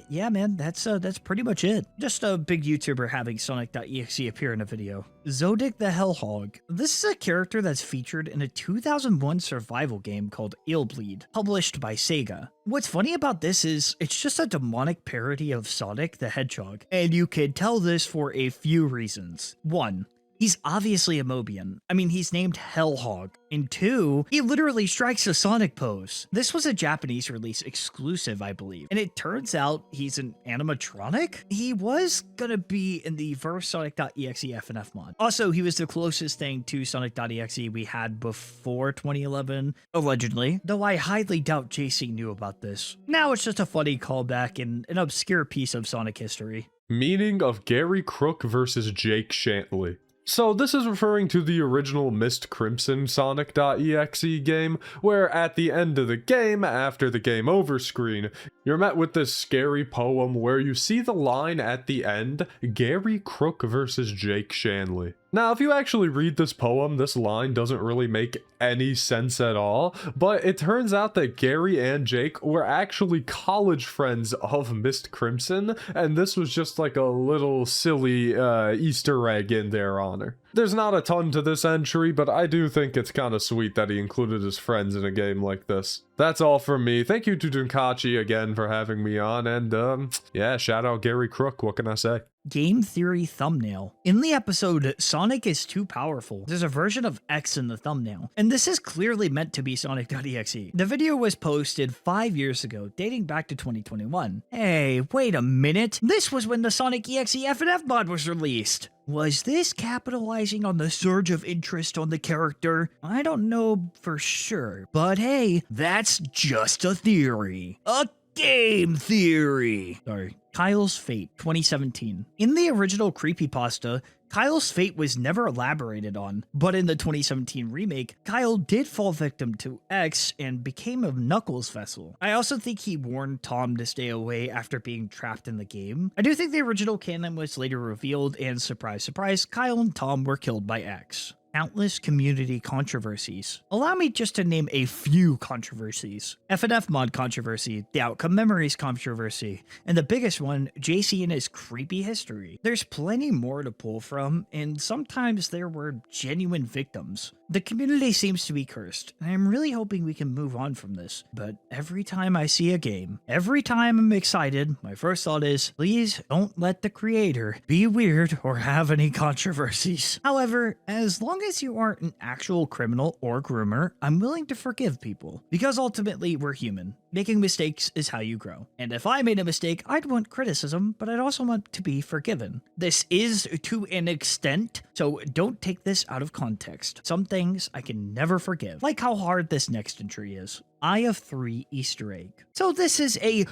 Yeah, man, that's pretty much it. Just a big YouTuber having Sonic.exe appear in a video. Zodic the Hellhog. This is a character that's featured in a 2001 survival game called Illbleed, published by Sega. What's funny about this is, it's just a demonic parody of Sonic the Hedgehog, and you can tell this for a few reasons. 1. He's obviously a Mobian. I mean, he's named Hellhog. And 2, he literally strikes a Sonic pose. This was a Japanese release exclusive, I believe. And it turns out he's an animatronic? He was gonna be in the first Sonic.exe FNF mod. Also, he was the closest thing to Sonic.exe we had before 2011, allegedly. Though I highly doubt JC knew about this. Now it's just a funny callback and an obscure piece of Sonic history. Meaning of Gary Crook versus Jake Shantley. So this is referring to the original Mist Crimson Sonic.exe game, where at the end of the game, after the game over screen, you're met with this scary poem where you see the line at the end, Gary Crook versus Jake Shanley. Now, if you actually read this poem, this line doesn't really make any sense at all, but it turns out that Gary and Jake were actually college friends of Mist Crimson, and this was just like a little silly Easter egg in their honor. There's not a ton to this entry, but I do think it's kind of sweet that he included his friends in a game like this. That's all from me. Thank you to Dunkachi again for having me on, and yeah, shout out Gary Crook, what can I say? Game Theory thumbnail. In the episode Sonic is Too Powerful, there's a version of X in the thumbnail, and this is clearly meant to be Sonic.exe. The video was posted 5 years ago, dating back to 2021. Hey, wait a minute, this was when the Sonic.exe FNF mod was released. Was this capitalizing on the surge of interest on the character? I don't know for sure, but hey, that's just a theory. A game theory! Sorry. Kyle's Fate, 2017. In the original creepypasta, Kyle's fate was never elaborated on, but in the 2017 remake, Kyle did fall victim to X and became a Knuckles vessel. I also think he warned Tom to stay away after being trapped in the game. I do think the original canon was later revealed, and surprise, surprise, Kyle and Tom were killed by X. Countless community controversies. Allow me just to name a few controversies. FNF mod controversy, the Outcome Memories controversy, and the biggest one, JC and his creepy history. There's plenty more to pull from, and sometimes there were genuine victims. The community seems to be cursed, and I'm really hoping we can move on from this. But every time I see a game, every time I'm excited, my first thought is, please don't let the creator be weird or have any controversies. However, as long as you aren't an actual criminal or groomer, I'm willing to forgive people. Because ultimately, we're human. Making mistakes is how you grow. And if I made a mistake, I'd want criticism, but I'd also want to be forgiven. This is to an extent, so don't take this out of context. Some things I can never forgive, like how hard this next entry is. Eye of 3 Easter egg. So this is a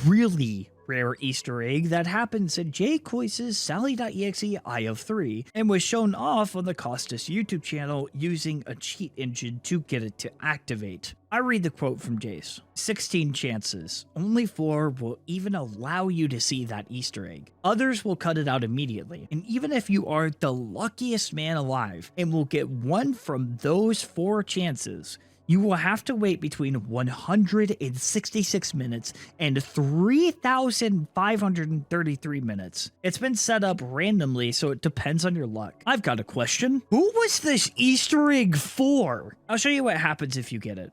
really rare Easter egg that happens in Jay Coyce's Sally.exe Eye of 3 and was shown off on the Costas YouTube channel using a cheat engine to get it to activate. I read the quote from Jace. 16 chances. Only 4 will even allow you to see that Easter egg. Others will cut it out immediately. And even if you are the luckiest man alive and will get 1 from those 4 chances, you will have to wait between 166 minutes and 3,533 minutes. It's been set up randomly, so it depends on your luck. I've got a question. Who was this Easter egg for? I'll show you what happens if you get it.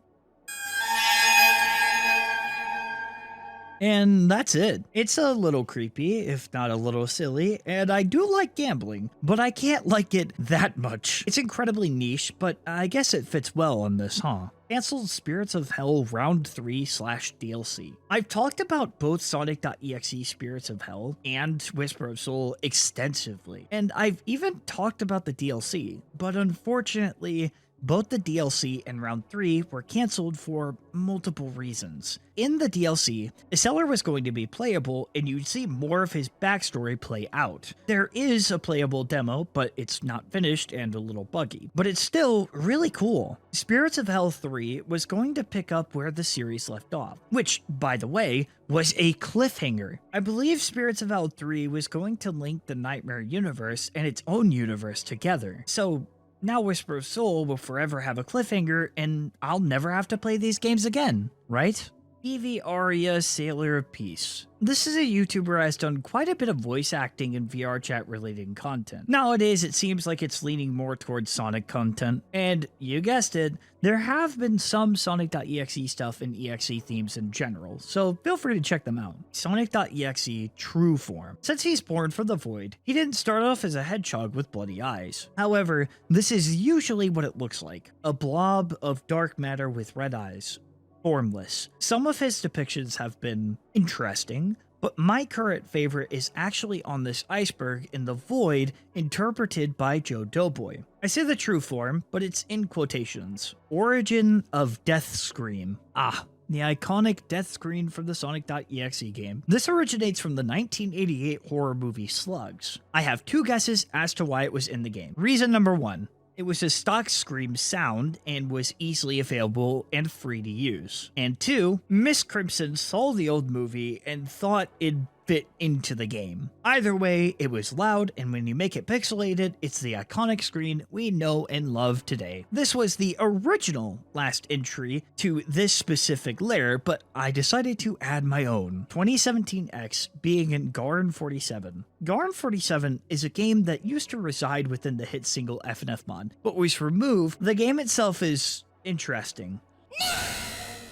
And that's it. It's a little creepy, if not a little silly, and I do like gambling, but I can't like it that much. It's incredibly niche, but I guess it fits well on this, huh? Cancelled Spirits of Hell Round 3/DLC. I've talked about both Sonic.exe Spirits of Hell and Whisper of Soul extensively, and I've even talked about the DLC, but unfortunately, both the DLC and Round 3 were cancelled for multiple reasons. In the DLC, the seller was going to be playable and you'd see more of his backstory play out. There is a playable demo, but it's not finished and a little buggy, but it's still really cool. Spirits of Hell 3 was going to pick up where the series left off, which, by the way, was a cliffhanger. I believe Spirits of Hell 3 was going to link the Nightmare universe and its own universe together. So now Whisper of Soul will forever have a cliffhanger, and I'll never have to play these games again, right? Evie Aria Sailor of Peace. This is a YouTuber who has done quite a bit of voice acting and VR chat related content. Nowadays, it seems like it's leaning more towards Sonic content, and you guessed it, there have been some Sonic.exe stuff and EXE themes in general, so feel free to check them out. Sonic.exe True Form. Since he's born from the void, he didn't start off as a hedgehog with bloody eyes. However, this is usually what it looks like. A blob of dark matter with red eyes. Formless. Some of his depictions have been interesting, but my current favorite is actually on this iceberg in the void, interpreted by Joe Doughboy. I say the true form, but it's in quotations. Origin of Death Scream. The iconic death screen from the Sonic.exe game. This originates from the 1988 horror movie Slugs. I have 2 guesses as to why it was in the game. Reason number 1. It was a stock Scream sound and was easily available and free to use. And 2, Miss Crimson saw the old movie and thought it'd fit into the game. Either way, it was loud, and when you make it pixelated, it's the iconic screen we know and love today. This was the original last entry to this specific layer, but I decided to add my own. 2017X being in Garn 47. Garn 47 is a game that used to reside within the hit single FNF mod, but was removed. The game itself is interesting.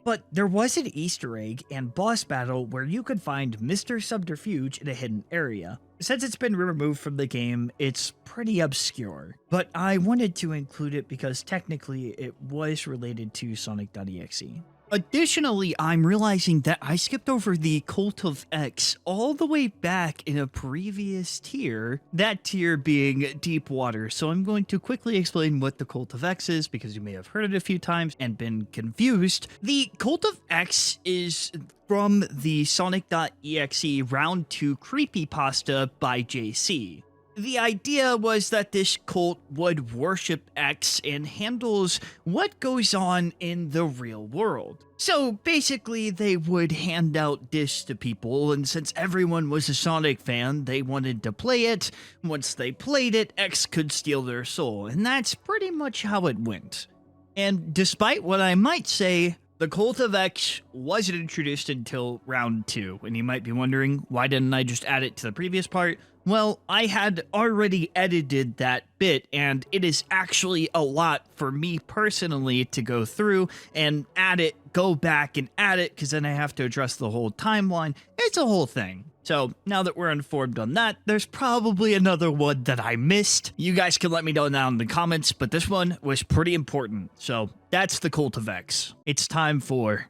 But there was an Easter egg and boss battle where you could find Mr. Subterfuge in a hidden area. Since it's been removed from the game, it's pretty obscure, but I wanted to include it because technically it was related to Sonic.exe. Additionally, I'm realizing that I skipped over the Cult of X all the way back in a previous tier, that tier being Deep Water, so I'm going to quickly explain what the Cult of X is because you may have heard it a few times and been confused. The Cult of X is from the Sonic.exe Round 2 Creepypasta by JC. The idea was that this cult would worship X and handles what goes on in the real world. So basically, they would hand out discs to people, and since everyone was a Sonic fan, they wanted to play it. Once they played it, X could steal their soul, and that's pretty much how it went. And despite what I might say, the Cult of X wasn't introduced until Round 2, and you might be wondering, why didn't I just add it to the previous part? Well, I had already edited that bit, and it is actually a lot for me personally to go through and add it, go back and add it, because then I have to address the whole timeline. It's a whole thing. So now that we're informed on that, there's probably another one that I missed. You guys can let me know down in the comments, but this one was pretty important. So that's the Cult of X. It's time for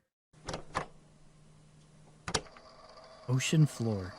Ocean Floor.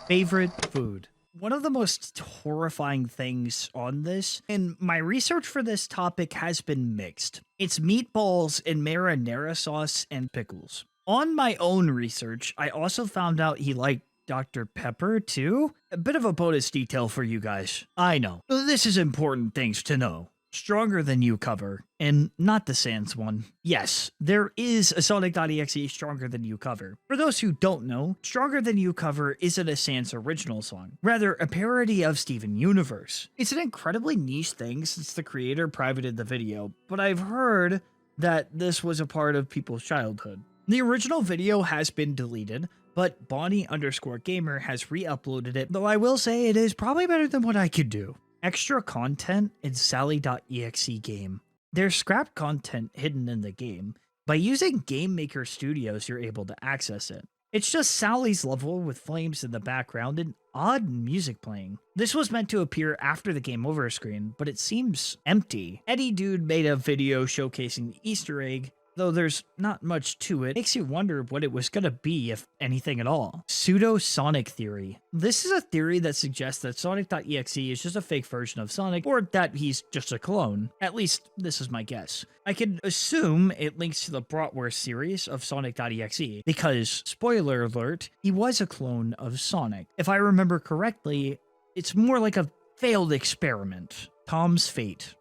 Favorite food. One of the most horrifying things on this, and my research for this topic has been mixed. It's meatballs and marinara sauce and pickles. On my own research, I also found out he liked Dr. Pepper too. A bit of a bonus detail for you guys. I know. This is important things to know. Stronger Than You cover, and not the Sans one. Yes, there is a Sonic.exe Stronger Than You cover. For those who don't know, Stronger Than You cover isn't a Sans original song, rather a parody of Steven Universe. It's an incredibly niche thing since the creator privated the video, but I've heard that this was a part of people's childhood. The original video has been deleted, but Bonnie_gamer has re-uploaded it, though I will say it is probably better than what I could do. Extra content in Sally.exe game. There's scrapped content hidden in the game. By using Game Maker Studios, you're able to access it. It's just Sally's level with flames in the background and odd music playing. This was meant to appear after the game over screen, but it seems empty. Eddie Dude made a video showcasing the Easter egg, though there's not much to it. Makes you wonder what it was gonna be, if anything at all. Pseudo-Sonic theory. This is a theory that suggests that Sonic.exe is just a fake version of Sonic, or that he's just a clone. At least, this is my guess. I can assume it links to the Bratwurst series of Sonic.exe, because, spoiler alert, he was a clone of Sonic. If I remember correctly, it's more like a failed experiment. Tom's Fate.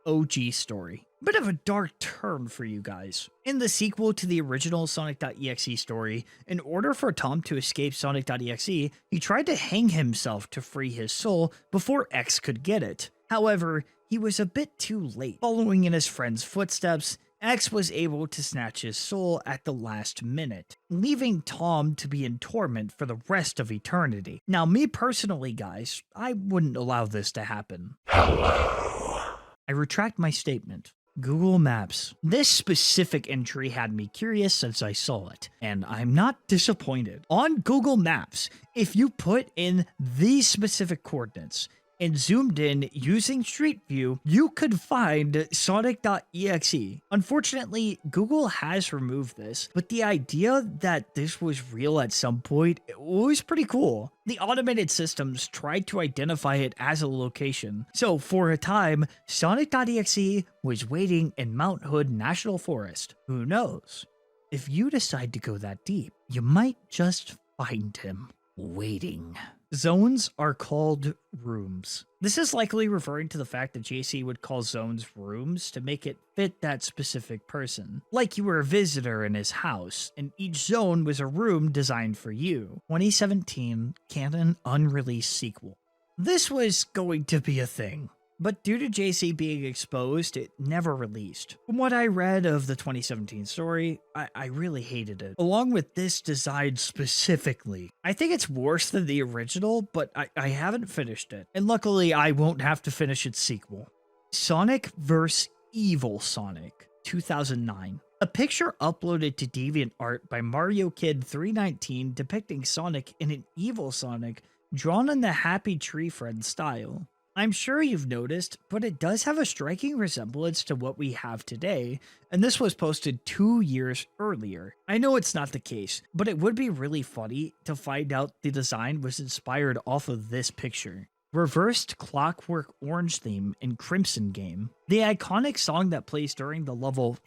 OG story. Bit of a dark turn for you guys. In the sequel to the original Sonic.exe story, in order for Tom to escape Sonic.exe, he tried to hang himself to free his soul before X could get it. However, he was a bit too late. Following in his friend's footsteps, X was able to snatch his soul at the last minute, leaving Tom to be in torment for the rest of eternity. Now, me personally, guys, I wouldn't allow this to happen. I retract my statement. Google Maps. This specific entry had me curious since I saw it, and I'm not disappointed. On Google Maps, if you put in these specific coordinates and zoomed in using Street View, you could find Sonic.exe. Unfortunately, Google has removed this, but the idea that this was real at some point was pretty cool. The automated systems tried to identify it as a location, so for a time, Sonic.exe was waiting in Mount Hood National Forest. Who knows? If you decide to go that deep, you might just find him waiting. Zones are called rooms. This is likely referring to the fact that JC would call zones rooms to make it fit that specific person. Like you were a visitor in his house, and each zone was a room designed for you. 2017 canon unreleased sequel. This was going to be a thing, but due to JC being exposed, it never released. From what I read of the 2017 story, I really hated it, along with this design specifically. I think it's worse than the original, but I haven't finished it, and luckily I won't have to finish its sequel. Sonic vs. Evil Sonic, 2009. A picture uploaded to DeviantArt by Mario Kid 319 depicting Sonic in an evil Sonic drawn in the Happy Tree Friend style. I'm sure you've noticed, but it does have a striking resemblance to what we have today, and this was posted 2 years earlier. I know it's not the case, but it would be really funny to find out the design was inspired off of this picture. Reversed Clockwork Orange theme in Crimson game. The iconic song that plays during the level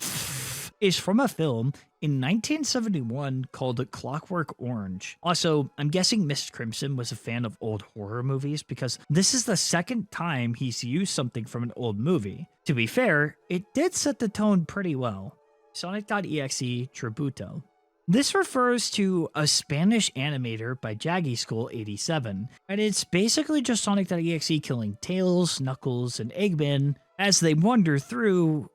is from a film in 1971 called Clockwork Orange. Also, I'm guessing Mr. Crimson was a fan of old horror movies because this is the second time he's used something from an old movie. To be fair, it did set the tone pretty well. Sonic.exe Tributo. This refers to a Spanish animator by Jaggy School 87, and it's basically just Sonic.exe killing Tails, Knuckles, and Eggman as they wander through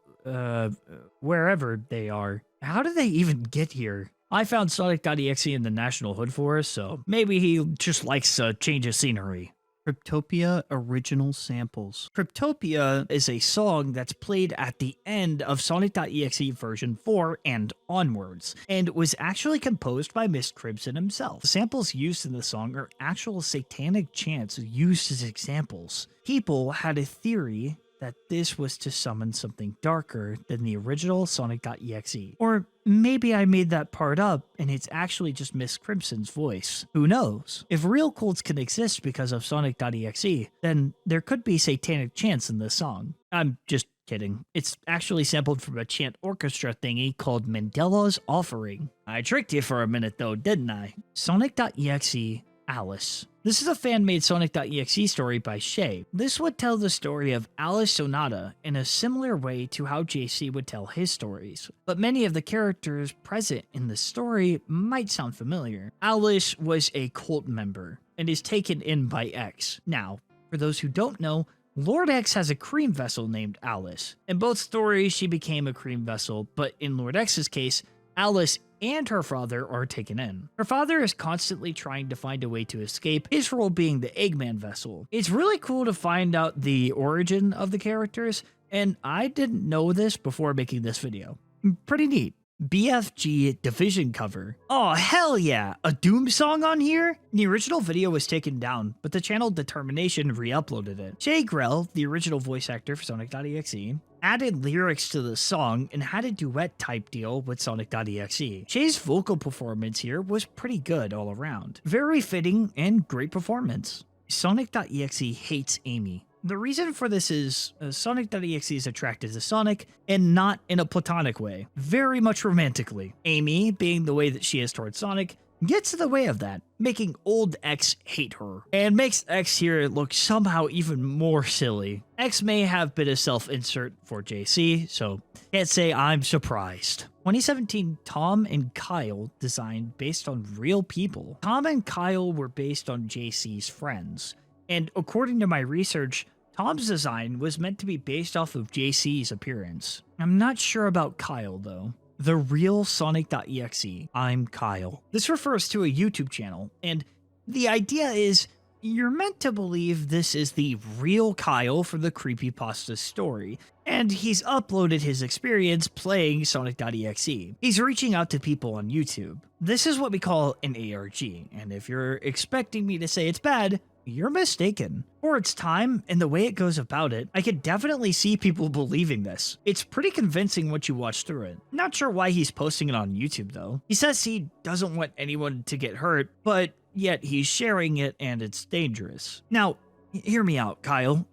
wherever they are. How did they even get here? I found Sonic.exe in the National Hood Forest, so maybe he just likes a change of scenery. Cryptopia original samples. Cryptopia is a song that's played at the end of Sonic.exe version 4 and onwards, and was actually composed by Mr. Crimson himself. The samples used in the song are actual satanic chants used as examples. People had a theory that this was to summon something darker than the original Sonic.exe. Or maybe I made that part up and it's actually just Miss Crimson's voice. Who knows? If real cults can exist because of Sonic.exe, then there could be satanic chants in this song. I'm just Kidding. It's actually sampled from a chant orchestra thingy called Mandela's Offering. I tricked you for a minute though, didn't I? Sonic.exe Alice. This is a fan-made Sonic.exe story by Shay. This would tell the story of Alice Sonata in a similar way to how JC would tell his stories, but many of the characters present in the story might sound familiar. Alice was a cult member and is taken in by EXE. Now, for those who don't know, Lord X has a cream vessel named Alice. In both stories, she became a cream vessel, but in Lord X's case, Alice and her father are taken in. Her father is constantly trying to find a way to escape, his role being the Eggman vessel. It's really cool to find out the origin of the characters, and I didn't know this before making this video. Pretty neat. BFG Division cover. Oh, hell yeah! A Doom song on here? The original video was taken down, but the channel Determination re-uploaded it. Jay Grell, the original voice actor for Sonic.exe, added lyrics to the song and had a duet type deal with Sonic.exe. Shay's vocal performance here was pretty good all around. Very fitting and great performance. Sonic.exe hates Amy. The reason for this is Sonic.exe is attracted to Sonic, and not in a platonic way, very much romantically. Amy, being the way that she is towards Sonic, gets in the way of that, making old X hate her, and makes X here look somehow even more silly. X may have been a self-insert for JC, so can't say I'm surprised. 2017 Tom and Kyle designed based on real people. Tom and Kyle were based on JC's friends. And according to my research, Tom's design was meant to be based off of JC's appearance. I'm not sure about Kyle though. The real Sonic.exe, I'm Kyle. This refers to a YouTube channel, and the idea is you're meant to believe this is the real Kyle for the Creepypasta story, and he's uploaded his experience playing Sonic.exe. He's reaching out to people on YouTube. This is what we call an ARG, and if you're expecting me to say it's bad, you're mistaken. For its time and the way it goes about it, I could definitely see people believing this. It's pretty convincing once you watch through it. Not sure why he's posting it on YouTube though. He says he doesn't want anyone to get hurt, but yet he's sharing it and it's dangerous. Now, hear me out, Kyle.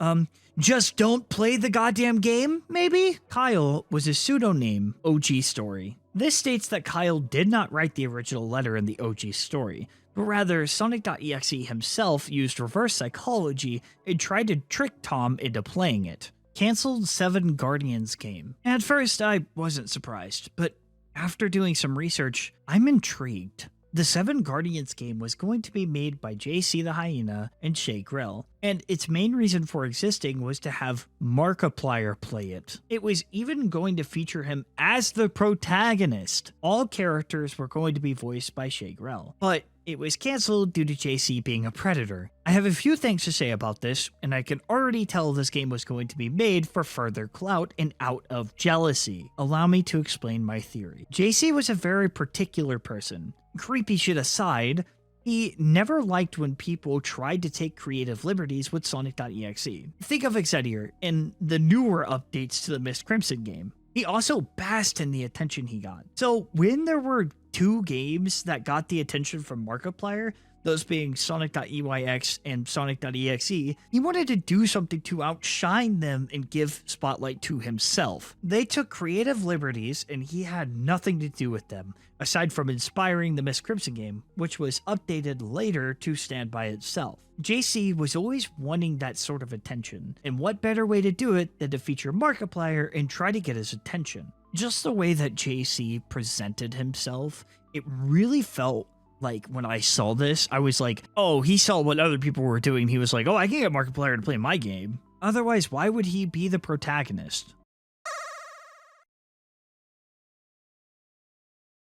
Just don't play the goddamn game, maybe? Kyle was his pseudonym, OG Story. This states that Kyle did not write the original letter in the OG story, but rather Sonic.exe himself used reverse psychology and tried to trick Tom into playing it. Cancelled 7 Guardians game. At first, I wasn't surprised, but after doing some research, I'm intrigued. The 7 Guardians game was going to be made by JC the Hyena and Shay Grell, and its main reason for existing was to have Markiplier play it. It was even going to feature him as the protagonist. All characters were going to be voiced by Shay Grell, but it was cancelled due to JC being a predator. I have a few things to say about this, and I can already tell this game was going to be made for further clout and out of jealousy. Allow me to explain my theory. JC was a very particular person. Creepy shit aside, he never liked when people tried to take creative liberties with Sonic.exe. Think of EXE in the newer updates to the Mist Crimson game. He also basked in the attention he got. So when there were 2 games that got the attention from Markiplier, those being Sonic.eyx and Sonic.exe, he wanted to do something to outshine them and give spotlight to himself. They took creative liberties and he had nothing to do with them, aside from inspiring the Mist Crimson game, which was updated later to stand by itself. JC was always wanting that sort of attention, and what better way to do it than to feature Markiplier and try to get his attention. Just the way that JC presented himself, it really felt like when I saw this, I was like, oh, he saw what other people were doing. He was like, oh, I can get Markiplier to play my game. Otherwise, why would he be the protagonist?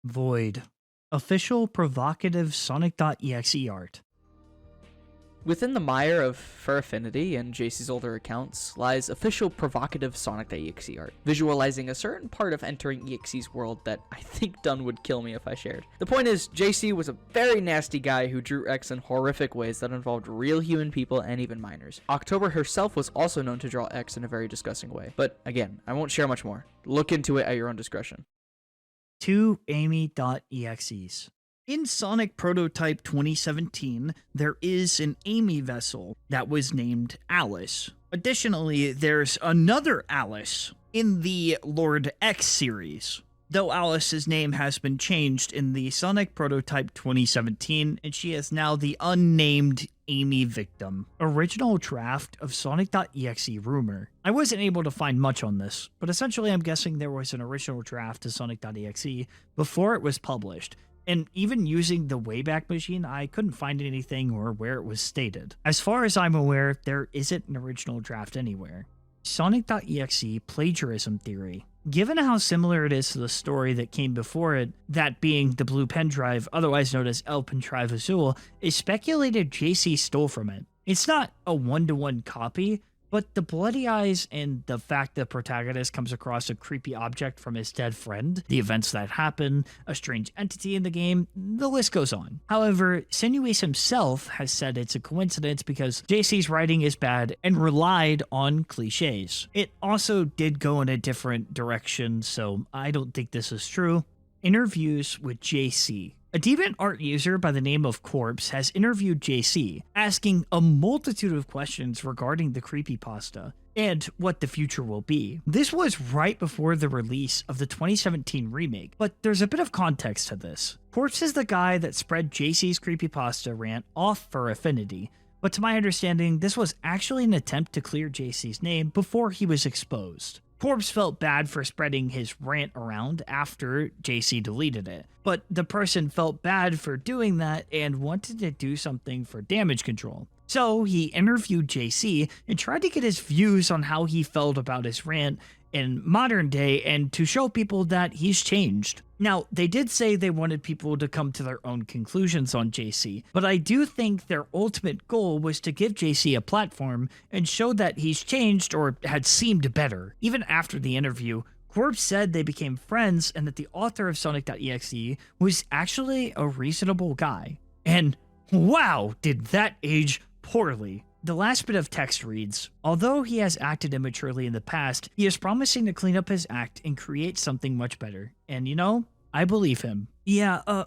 Void. Official provocative Sonic.exe art. Within the mire of Fur Affinity and JC's older accounts lies official provocative Sonic.exe art, visualizing a certain part of entering EXE's world that I think Dunn would kill me if I shared. The point is, JC was a very nasty guy who drew X in horrific ways that involved real human people and even minors. October herself was also known to draw X in a very disgusting way, but again, I won't share much more. Look into it at your own discretion. 2 Amy.exes. In Sonic Prototype 2017, there is an Amy vessel that was named Alice. Additionally, there's another Alice in the Lord X series, though Alice's name has been changed in the Sonic Prototype 2017, and she is now the unnamed Amy Victim. Original draft of Sonic.exe rumor. I wasn't able to find much on this, but essentially I'm guessing there was an original draft of Sonic.exe before it was published, and even using the Wayback Machine, I couldn't find anything or where it was stated. As far as I'm aware, there isn't an original draft anywhere. Sonic.exe plagiarism theory. Given how similar it is to the story that came before it, that being the blue pen drive, otherwise known as El Pendrive Azul, is speculated JC stole from it. It's not a one-to-one copy, but the bloody eyes and the fact the protagonist comes across a creepy object from his dead friend, the events that happen, a strange entity in the game, the list goes on. However, Sinuous himself has said it's a coincidence because JC's writing is bad and relied on cliches. It also did go in a different direction, so I don't think this is true. Interviews with JC. A DeviantArt user by the name of Corpse has interviewed JC, asking a multitude of questions regarding the creepypasta and what the future will be. This was right before the release of the 2017 remake, but there's a bit of context to this. Corpse is the guy that spread JC's creepypasta rant off for Affinity, but to my understanding, this was actually an attempt to clear JC's name before he was exposed. Corpse felt bad for spreading his rant around after JC deleted it, but the person felt bad for doing that and wanted to do something for damage control. So he interviewed JC and tried to get his views on how he felt about his rant in modern day and to show people that he's changed. Now, they did say they wanted people to come to their own conclusions on JC, but I do think their ultimate goal was to give JC a platform and show that he's changed or had seemed better. Even after the interview, Corpse said they became friends and that the author of Sonic.exe was actually a reasonable guy. And wow, did that age poorly. The last bit of text reads, although he has acted immaturely in the past, he is promising to clean up his act and create something much better. And you know, I believe him. Yeah,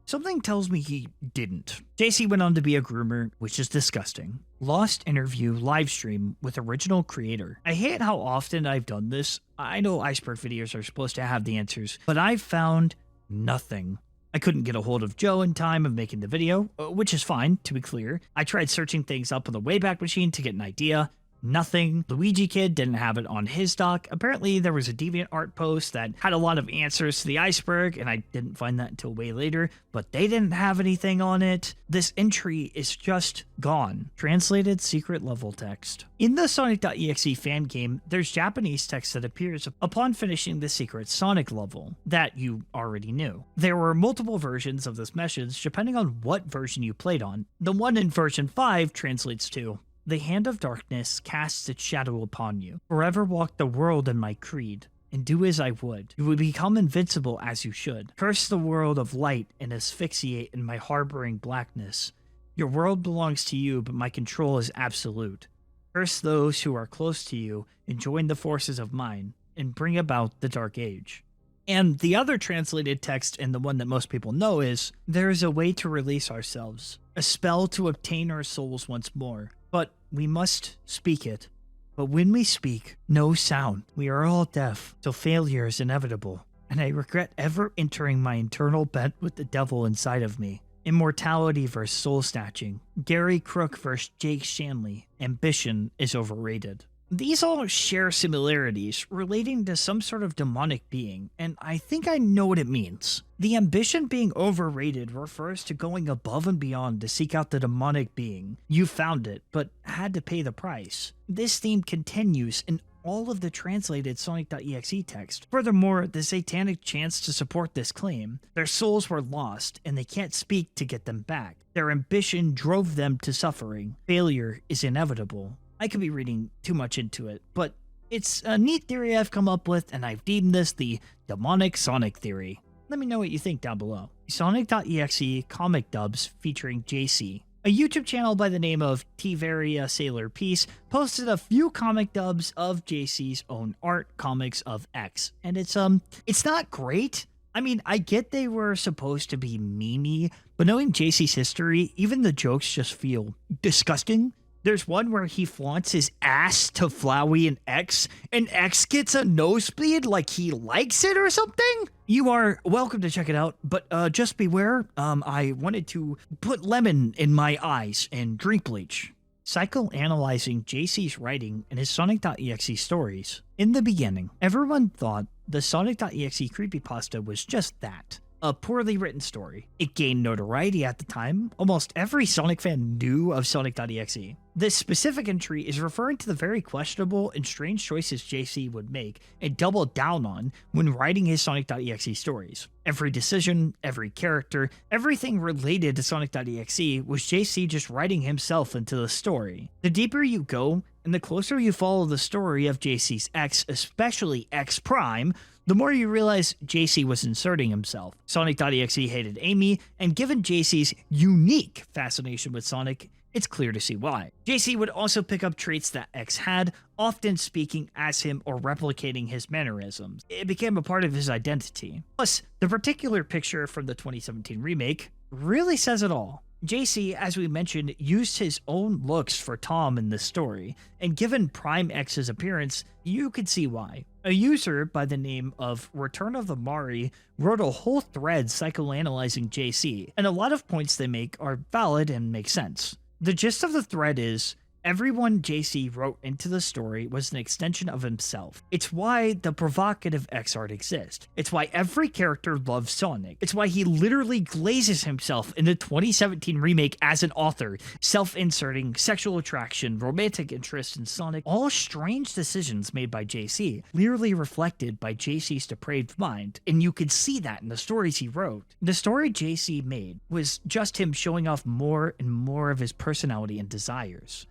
something tells me he didn't. JC went on to be a groomer, which is disgusting. Lost interview livestream with original creator. I hate how often I've done this. I know Iceberg videos are supposed to have the answers, but I've found nothing. I couldn't get a hold of Joe in time of making the video, which is fine, to be clear. I tried searching things up on the Wayback Machine to get an idea. Nothing. Luigi Kid didn't have it on his doc. Apparently, there was a DeviantArt post that had a lot of answers to the iceberg, and I didn't find that until way later, but they didn't have anything on it. This entry is just gone. Translated secret level text. In the Sonic.exe fan game, there's Japanese text that appears upon finishing the secret Sonic level that you already knew. There were multiple versions of this message depending on what version you played on. The one in version 5 translates to, the hand of darkness casts its shadow upon you. Forever walk the world in my creed, and do as I would. You would become invincible as you should. Curse the world of light and asphyxiate in my harboring blackness. Your world belongs to you, but my control is absolute. Curse those who are close to you and join the forces of mine, and bring about the dark age. And the other translated text, and the one that most people know, is, there is a way to release ourselves, a spell to obtain our souls once more. But we must speak it. But when we speak, no sound. We are all deaf, so failure is inevitable. And I regret ever entering my internal bet with the devil inside of me. Immortality versus soul snatching. Gary Crook versus Jake Shanley. Ambition is overrated. These all share similarities relating to some sort of demonic being, and I think I know what it means. The ambition being overrated refers to going above and beyond to seek out the demonic being. You found it, but had to pay the price. This theme continues in all of the translated Sonic.exe text. Furthermore, the satanic chants to support this claim. Their souls were lost, and they can't speak to get them back. Their ambition drove them to suffering. Failure is inevitable. I could be reading too much into it, but it's a neat theory I've come up with, and I've deemed this the demonic Sonic theory. Let me know what you think down below. Sonic.exe comic dubs featuring JC. A YouTube channel by the name of Tiveria Sailor Peace posted a few comic dubs of JC's own art comics of X, and it's not great. I mean, I get they were supposed to be memey, but knowing JC's history, even the jokes just feel disgusting. There's one where he flaunts his ass to Flowey and X, and X gets a nosebleed like he likes it or something? You are welcome to check it out, but just beware, I wanted to put lemon in my eyes and drink bleach. Psychoanalyzing JC's writing in his sonic.exe stories. In the beginning, everyone thought the sonic.exe creepypasta was just that. A poorly written story. It gained notoriety at the time. Almost every Sonic fan knew of Sonic.exe. This specific entry is referring to the very questionable and strange choices JC would make and double down on when writing his Sonic.exe stories. Every decision, every character, everything related to Sonic.exe was JC just writing himself into the story. The deeper you go, and the closer you follow the story of JC's X, especially X Prime, the more you realize JC was inserting himself. Sonic.exe hated Amy, and given JC's unique fascination with Sonic, it's clear to see why. JC would also pick up traits that X had, often speaking as him or replicating his mannerisms. It became a part of his identity. Plus, the particular picture from the 2017 remake really says it all. JC, as we mentioned, used his own looks for Tom in this story, and given Prime X's appearance, you could see why. A user by the name of Return of the Mari wrote a whole thread psychoanalyzing JC, and a lot of points they make are valid and make sense. The gist of the thread is, everyone JC wrote into the story was an extension of himself. It's why the provocative X art exists. It's why every character loves Sonic. It's why he literally glazes himself in the 2017 remake as an author, self-inserting, sexual attraction, romantic interest in Sonic, all strange decisions made by JC, clearly reflected by JC's depraved mind, and you could see that in the stories he wrote. The story JC made was just him showing off more and more of his personality and desires.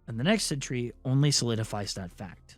And the next entry only solidifies that fact.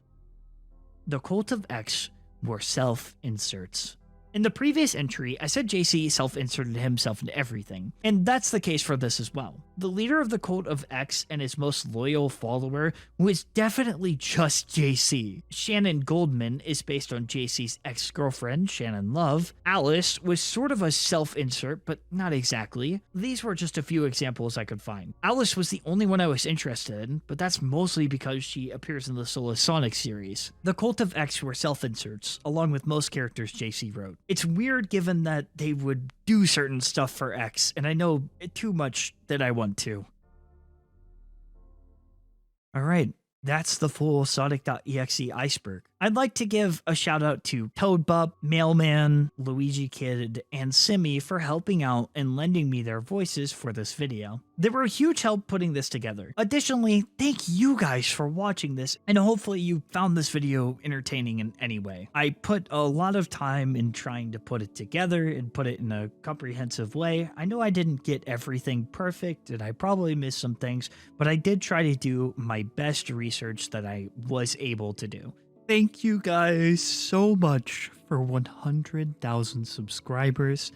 The cult of X were self-inserts. In the previous entry, I said JC self-inserted himself into everything, and that's the case for this as well. The leader of the cult of X and his most loyal follower was definitely just JC. Shannon Goldman is based on JC's ex-girlfriend, Shannon Love. Alice was sort of a self-insert, but not exactly. These were just a few examples I could find. Alice was the only one I was interested in, but that's mostly because she appears in the Solo Sonic series. The cult of X were self-inserts, along with most characters JC wrote. It's weird given that they would do certain stuff for X, and I know too much that I want to. Alright, that's the full Sonic.exe Iceberg. I'd like to give a shout out to Toadbup, Mailman, Luigi Kid, and Simi for helping out and lending me their voices for this video. They were a huge help putting this together. Additionally, thank you guys for watching this, and hopefully you found this video entertaining in any way. I put a lot of time in trying to put it together and put it in a comprehensive way. I know I didn't get everything perfect, and I probably missed some things, but I did try to do my best research that I was able to do. Thank you guys so much for 100,000 subscribers.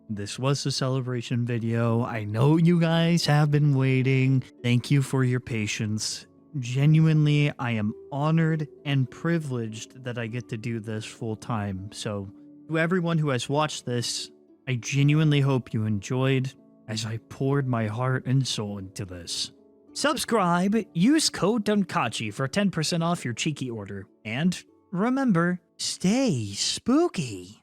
This was a celebration video. I know you guys have been waiting. Thank you for your patience. Genuinely, I am honored and privileged that I get to do this full time. So, to everyone who has watched this, I genuinely hope you enjoyed as I poured my heart and soul into this. Subscribe, use code DONKACHI for 10% off your cheeky order. And remember, stay spooky.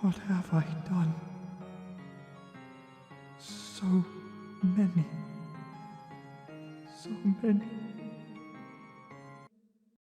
What have I done? So many.